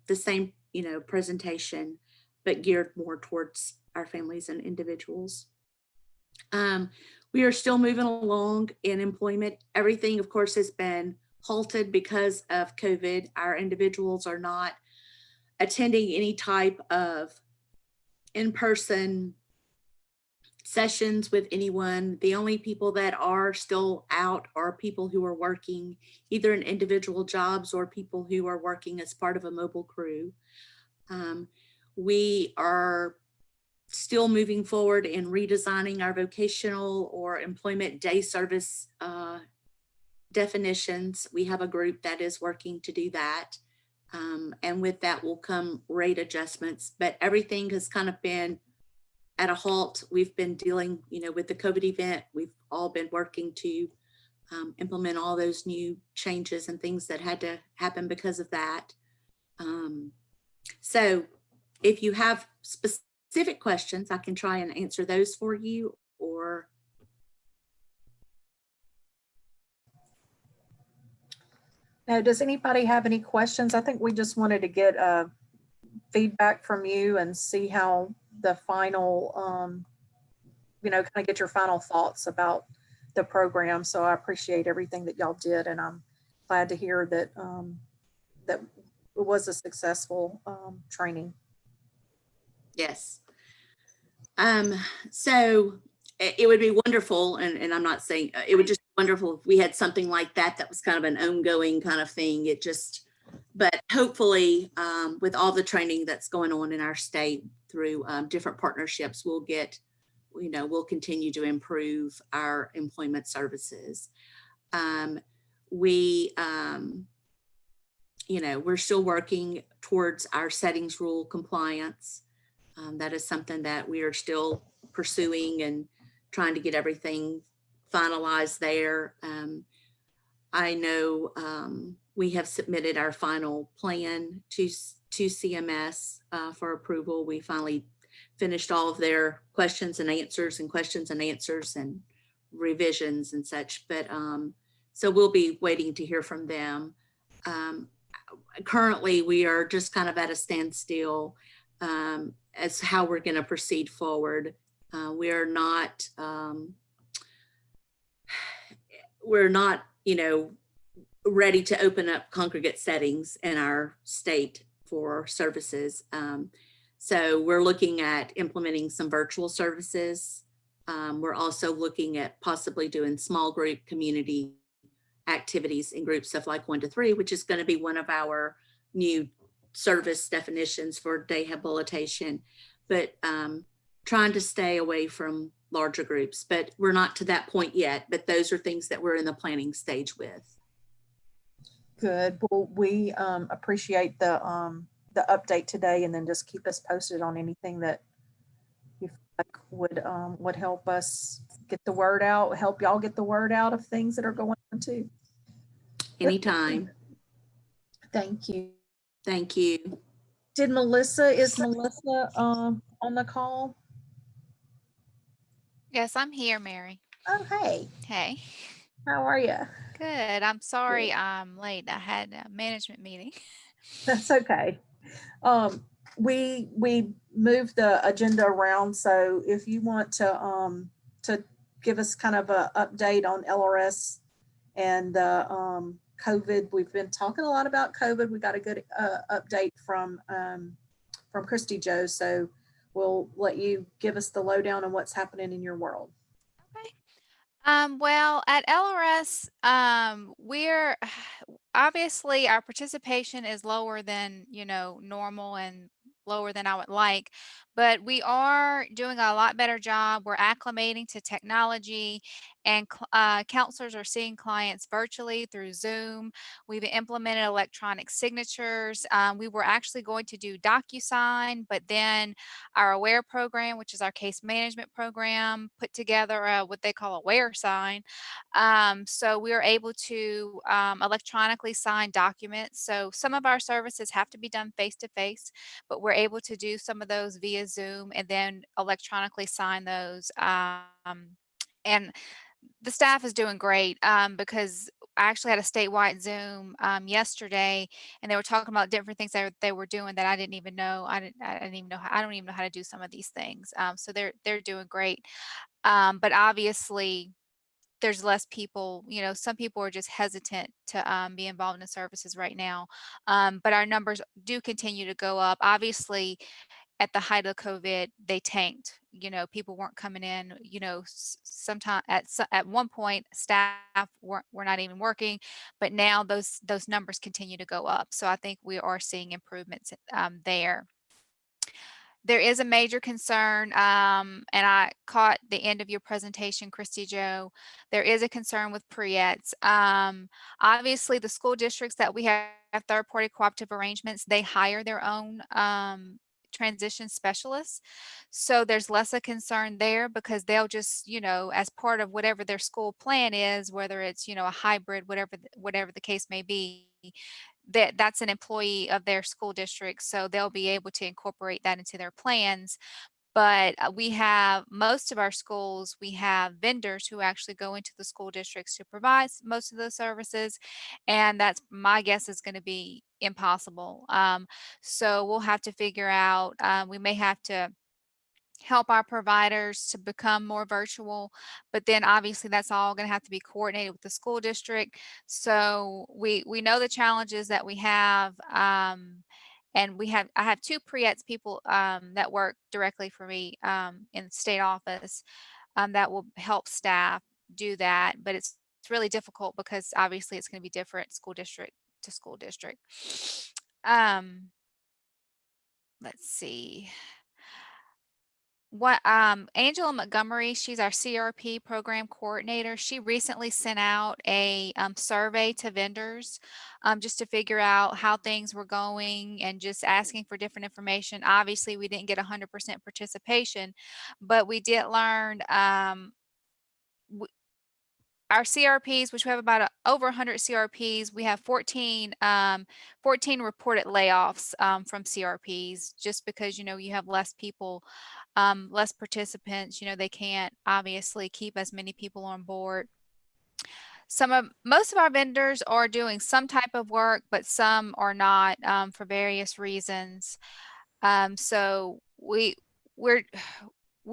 the same, you know, presentation, but geared more towards our families and individuals. We are still moving along in employment. Everything, of course, has been halted because of COVID. Our individuals are not attending any type of in-person sessions with anyone. The only people that are still out are people who are working either in individual jobs or people who are working as part of a mobile crew. We are still moving forward in redesigning our vocational or employment day service definitions. We have a group that is working to do that. And with that will come rate adjustments, but everything has kind of been at a halt. We've been dealing, with the COVID event. We've all been working to implement all those new changes and things that had to happen because of that. So if you have specific questions, I can try and answer those for you, or Now, does anybody have any questions? I think we just wanted to get feedback from you and see how the final, kind of get your final thoughts about the program. So I appreciate everything that y'all did, and I'm glad to hear that that it was a successful training. yes. So it would be wonderful, and I'm not saying it would just be wonderful if we had something like that was kind of an ongoing kind of thing. But hopefully with all the training that's going on in our state through different partnerships, we'll continue to improve our employment services. We're still working towards our settings rule compliance. That is something that we are still pursuing and trying to get everything finalized there. I know we have submitted our final plan to CMS for approval. We finally finished all of their questions and answers and revisions and such. But so we'll be waiting to hear from them. Currently, we are just kind of at a standstill as how we're going to proceed forward. We're not, ready to open up congregate settings in our state for services. So we're looking at implementing some virtual services. We're also looking at possibly doing small group community activities in groups of like 1 to 3, which is going to be one of our new service definitions for day habilitation, but trying to stay away from larger groups. But we're not to that point yet, but those are things that we're in the planning stage with. Good. Well, we appreciate the update today, and then just keep us posted on anything that you feel like would help us get the word out, help y'all get the word out of things that are going on too. Anytime. Thank you. Thank you. Is Melissa on the call? Yes, I'm here, Mary. Oh, hey. Hey, How are you? good. I'm sorry I'm late. I had a management meeting. That's okay. We moved the agenda around, so if you want to give us kind of an update on LRS and COVID. We've been talking a lot about COVID. We got a good update from Christy Joe, so we'll let you give us the lowdown on what's happening in your world. Okay. Well, at LRS, we're obviously our participation is lower than, normal and lower than I would like, but we are doing a lot better job. We're acclimating to technology, and counselors are seeing clients virtually through Zoom. We've implemented electronic signatures. We were actually going to do DocuSign, but then our AWARE program, which is our case management program, put together what they call AWARE sign. So we are able to electronically sign documents. So some of our services have to be done face to face, but we're able to do some of those via Zoom and then electronically sign those. And the staff is doing great because I actually had a statewide Zoom yesterday, and they were talking about different things that they were doing that I didn't even know. I don't even know how to do some of these things. So they're doing great. But obviously there's less people, some people are just hesitant to be involved in services right now. But our numbers do continue to go up. Obviously, at the height of COVID, they tanked. People weren't coming in. Sometime at one point, staff were not even working, but now those numbers continue to go up. So I think we are seeing improvements there. There is a major concern, and I caught the end of your presentation, Christy Joe. There is a concern with pre-eds. Obviously, the school districts that we have third-party cooperative arrangements, they hire their own transition specialists. So there's less a concern there because they'll just, as part of whatever their school plan is, whether it's, a hybrid, whatever the case may be, that's an employee of their school district, so they'll be able to incorporate that into their plans. But we have most of our schools, we have vendors who actually go into the school districts to provide most of those services, and that's my guess is going to be impossible. So we'll have to figure out. We may have to help our providers to become more virtual, but then obviously that's all going to have to be coordinated with the school district. So we know the challenges that we have, and I have two pre-eds people that work directly for me in the state office that will help staff do that, but it's really difficult because obviously it's going to be different school district to school district. Let's see. Angela Montgomery, she's our CRP program coordinator. She recently sent out a survey to vendors just to figure out how things were going and just asking for different information. Obviously, we didn't get 100% participation, but we did learn our CRPs, which we have about over 100 CRPs, we have 14 reported layoffs from CRPs just because, you have less people, less participants, they can't obviously keep as many people on board. Most of our vendors are doing some type of work, but some are not for various reasons. So we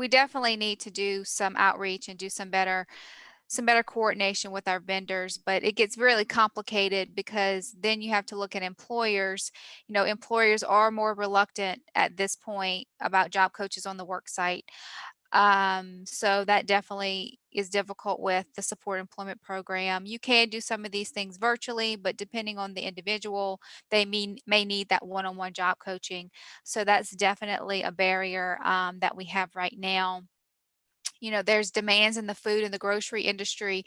definitely need to do some outreach and do some better coordination with our vendors, but it gets really complicated because then you have to look at employers. Employers are more reluctant at this point about job coaches on the work site. So that definitely is difficult with the support employment program. You can do some of these things virtually, but depending on the individual, they may need that one-on-one job coaching. So that's definitely a barrier that we have right now. There's demands in the food and the grocery industry,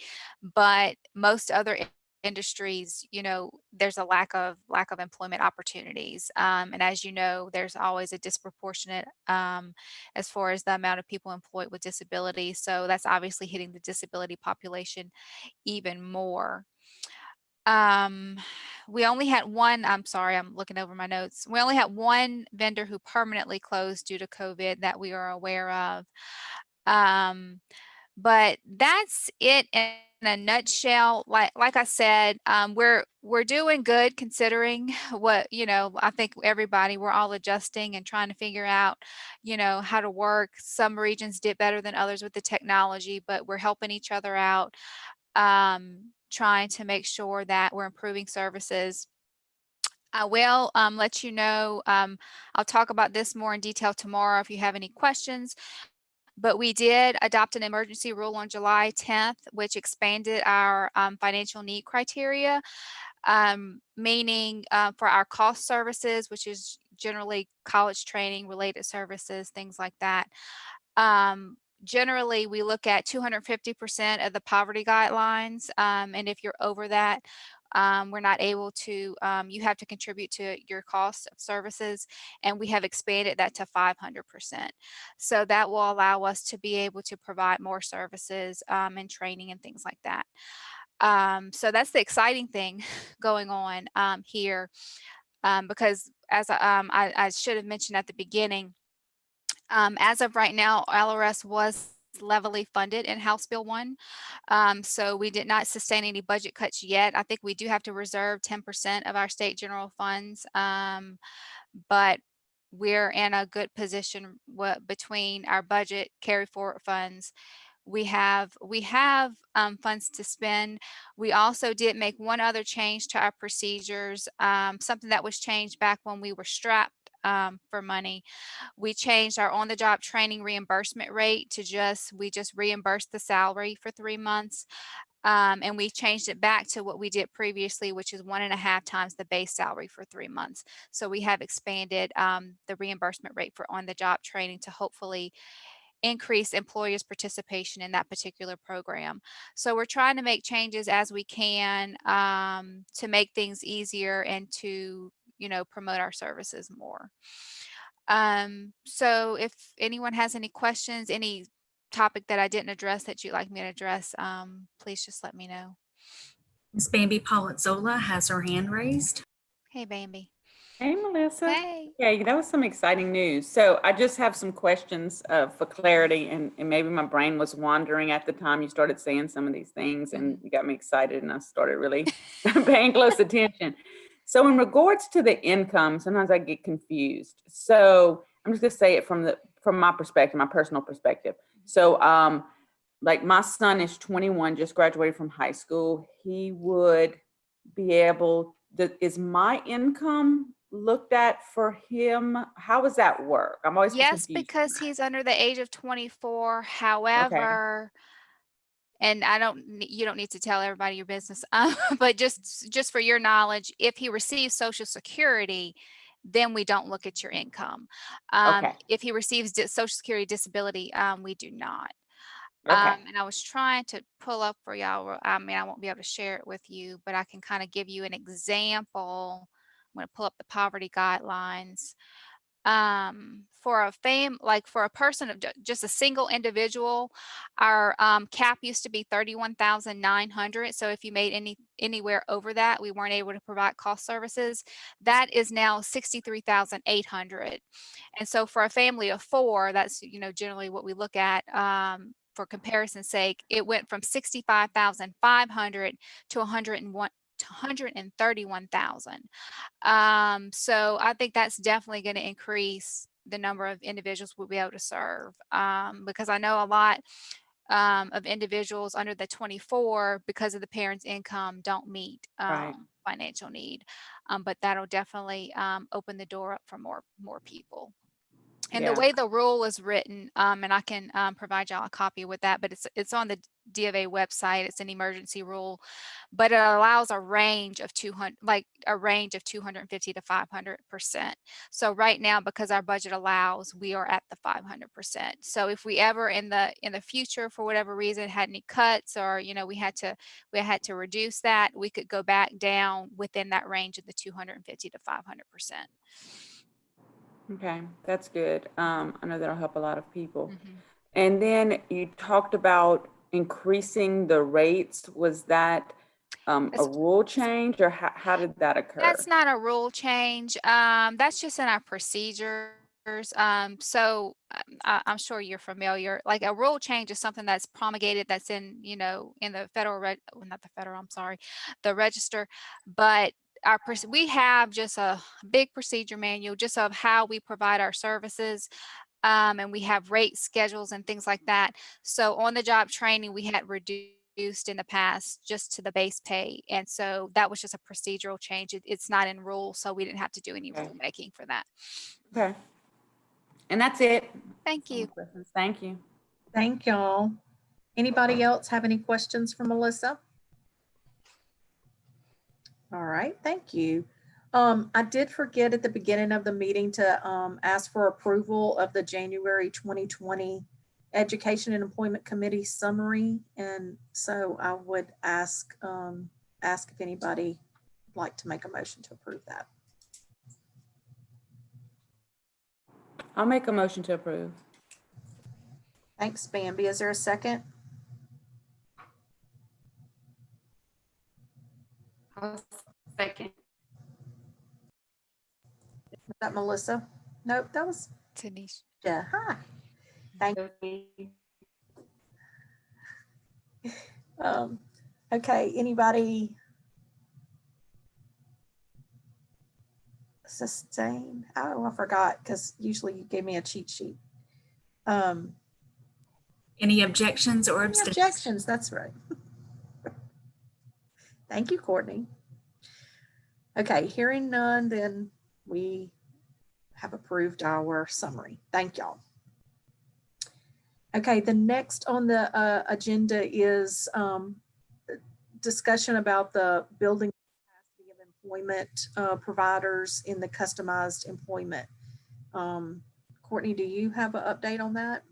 but most other industries, there's a lack of employment opportunities. And as you know, there's always a disproportionate as far as the amount of people employed with disabilities. So that's obviously hitting the disability population even more. We only had one, I'm sorry, I'm looking over my notes. We only had one vendor who permanently closed due to COVID that we are aware of. But that's it in a nutshell. Like I said, we're doing good considering what, I think we're all adjusting and trying to figure out, how to work. Some regions did better than others with the technology, but we're helping each other out, trying to make sure that we're improving services. I will let you know, I'll talk about this more in detail tomorrow if you have any questions. But we did adopt an emergency rule on July 10th, which expanded our financial need criteria, meaning for our cost services, which is generally college training related services, things like that. Generally, we look at 250% of the poverty guidelines, and if you're over that, we're not able to, you have to contribute to your cost of services, and we have expanded that to 500%. So that will allow us to be able to provide more services and training and things like that. So that's the exciting thing going on here, because as I should have mentioned at the beginning, as of right now, LRS was levelly funded in House Bill 1. So we did not sustain any budget cuts yet. I think we do have to reserve 10% of our state general funds, but we're in a good position between our budget carry forward funds. We have funds to spend. We also did make one other change to our procedures, something that was changed back when we were strapped for money. We changed our on-the-job training reimbursement rate to we just reimbursed the salary for 3 months. And we changed it back to what we did previously, which is 1.5 times the base salary for 3 months. So we have expanded the reimbursement rate for on-the-job training to hopefully increase employers' participation in that particular program. So we're trying to make changes as we can to make things easier and to, promote our services more. So if anyone has any questions, any topic that I didn't address that you'd like me to address, please just let me know. Ms. Bambi Polizzola has her hand raised. Hey, Bambi. Hey, Melissa. Hey. Yeah, that was some exciting news. So I just have some questions for clarity, and maybe my brain was wandering at the time you started saying some of these things, and you got me excited, and I started really paying close attention. So in regards to the income, sometimes I get confused. So I'm just gonna say it from my perspective, my personal perspective. So like my son is 21, just graduated from high school. He would be able is my income looked at for him? How does that work? I'm always Yes, confused. because he's under the age of 24. Okay. However, and you don't need to tell everybody your business, but just for your knowledge, if he receives Social Security, then we don't look at your income. Okay. If he receives Social Security disability, we do not. Okay. And I was trying to pull up for y'all. I mean, I won't be able to share it with you, but I can kind of give you an example. I'm going to pull up the poverty guidelines. For a person of just a single individual, our cap used to be 31,900. So if you made anywhere over that, we weren't able to provide cost services. That is now 63,800. And so for a family of 4, that's generally what we look at. For comparison's sake, it went from 65,500 to 131,000. So I think that's definitely going to increase the number of individuals we'll be able to serve, because I know a lot of individuals under the 24, because of the parents' income, don't meet Right. financial need. But that'll definitely open the door up for more people. And the way the rule is written, and I can provide y'all a copy with that, but it's on the D of A website. It's an emergency rule, but it allows a range of 250 to 500%. So right now, because our budget allows, we are at the 500%. So if we ever in the future, for whatever reason, had any cuts, or we had to reduce that, we could go back down within that range of the 250 to 500%. Okay, that's good. I know that'll help a lot of people. And then you talked about increasing the rates. Was that a rule change, or how did that occur? That's not a rule change. That's just in our procedures. So I'm sure you're familiar. Like a rule change is something that's promulgated, that's in in the the register, but we have just a big procedure manual just of how we provide our services. And we have rate schedules and things like that. So on the job training, we had reduced in the past just to the base pay. And so that was just a procedural change. It's not in rule, so we didn't have to do any rulemaking for that. Okay. And that's it. Thank you. Thank you. Thank y'all. Anybody else have any questions for Melissa? All right, thank you. I did forget at the beginning of the meeting to ask for approval of the January 2020 Education and Employment Committee summary. And so I would ask if anybody would like to make a motion to approve that. I'll make a motion to approve. Thanks, Bambi. Is there a second? Second. Was that Melissa? Nope, that was Tanisha. Yeah. Hi. Thank you. Okay, anybody sustain? Oh, I forgot, because usually you gave me a cheat sheet. Any objections or Any abstentions? objections, that's right. Thank you, Courtney. Okay, hearing none, then we have approved our summary. Thank y'all. Okay, the next on the agenda is discussion about the building capacity of employment providers in the customized employment. Courtney, do you have an update on that?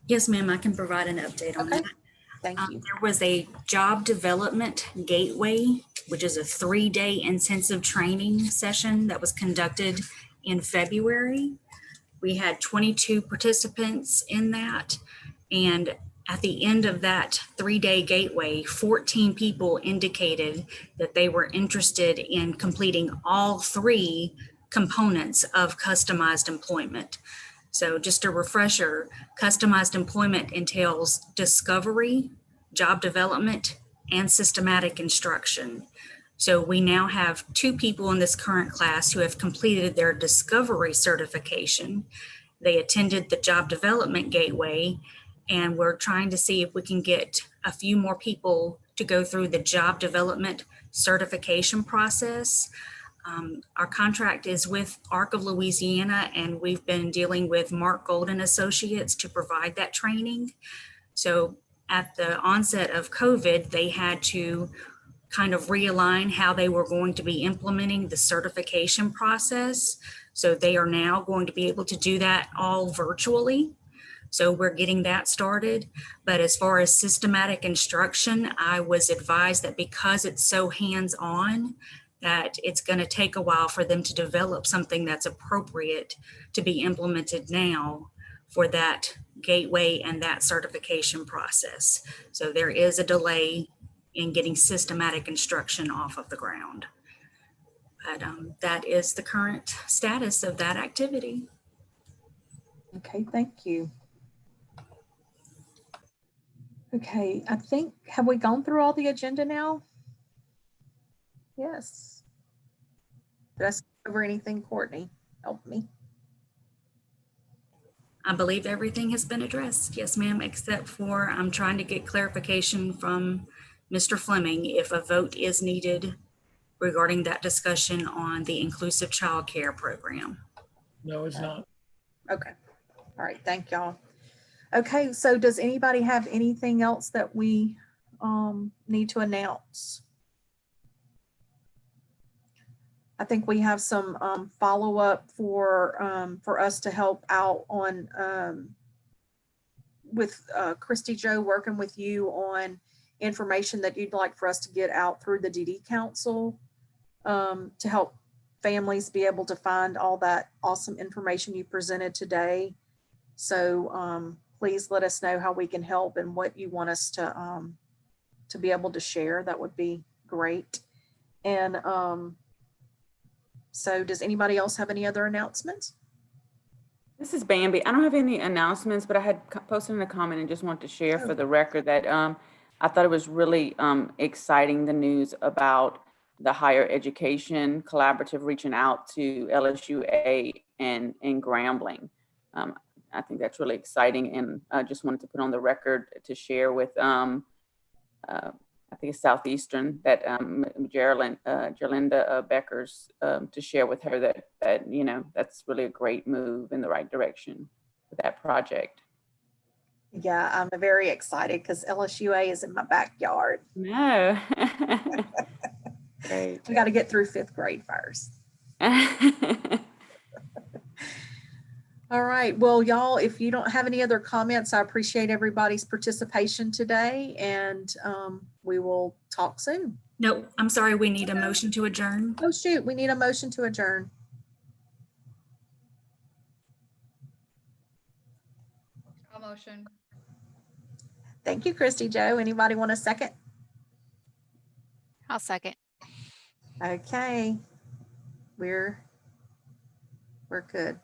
Yes, ma'am, I can provide an update on Okay. that. Thank you. There was a job development gateway, which is a 3-day intensive training session that was conducted in February. We had 22 participants in that. And at the end of that 3-day gateway, 14 people indicated that they were interested in completing all 3 components of customized employment. So just a refresher, customized employment entails discovery, job development, and systematic instruction. So we now have 2 people in this current class who have completed their discovery certification. They attended the job development gateway, and we're trying to see if we can get a few more people to go through the job development certification process. Our contract is with ARC of Louisiana, and we've been dealing with Mark Golden Associates to provide that training. So at the onset of COVID, they had to kind of realign how they were going to be implementing the certification process. So they are now going to be able to do that all virtually. So we're getting that started. But as far as systematic instruction, I was advised that because it's so hands-on, that it's going to take a while for them to develop something that's appropriate to be implemented now for that gateway and that certification process. So there is a delay in getting systematic instruction off of the ground. But that is the current status of that activity. Okay, thank you. Okay, I think, have we gone through all the agenda now? Yes. Did I skip over anything, Courtney? Help me. I believe everything has been addressed. Yes, ma'am, except for I'm trying to get clarification from Mr. Fleming if a vote is needed regarding that discussion on the inclusive childcare program. No, it's not. Okay. All right. Thank y'all. Okay. So does anybody have anything else that we need to announce? I think we have some follow-up for us to help out on with Christy Joe working with you on information that you'd like for us to get out through the DD Council to help families be able to find all that awesome information you presented today. So please let us know how we can help and what you want us to be able to share. That would be great. And so does anybody else have any other announcements? This is Bambi. I don't have any announcements, but I had posted in a comment and just want to share for the record that I thought it was really exciting, the news about the higher education collaborative reaching out to LSUA and Grambling. I think that's really exciting, and I just wanted to put on the record to share with I think it's Southeastern, that Gerlinda Beckers, to share with her that you know, that's really a great move in the right direction for that project. Yeah, I'm very excited because LSUA is in my backyard. No. Great. We got to get through 5th grade first. All right. Well, y'all, if you don't have any other comments, I appreciate everybody's participation today, and we will talk soon. No, I'm sorry, we need a motion to adjourn. Oh, shoot. We need a motion to adjourn. A motion. Thank you, Christy Joe. Anybody want a second? I'll second. Okay. We're good.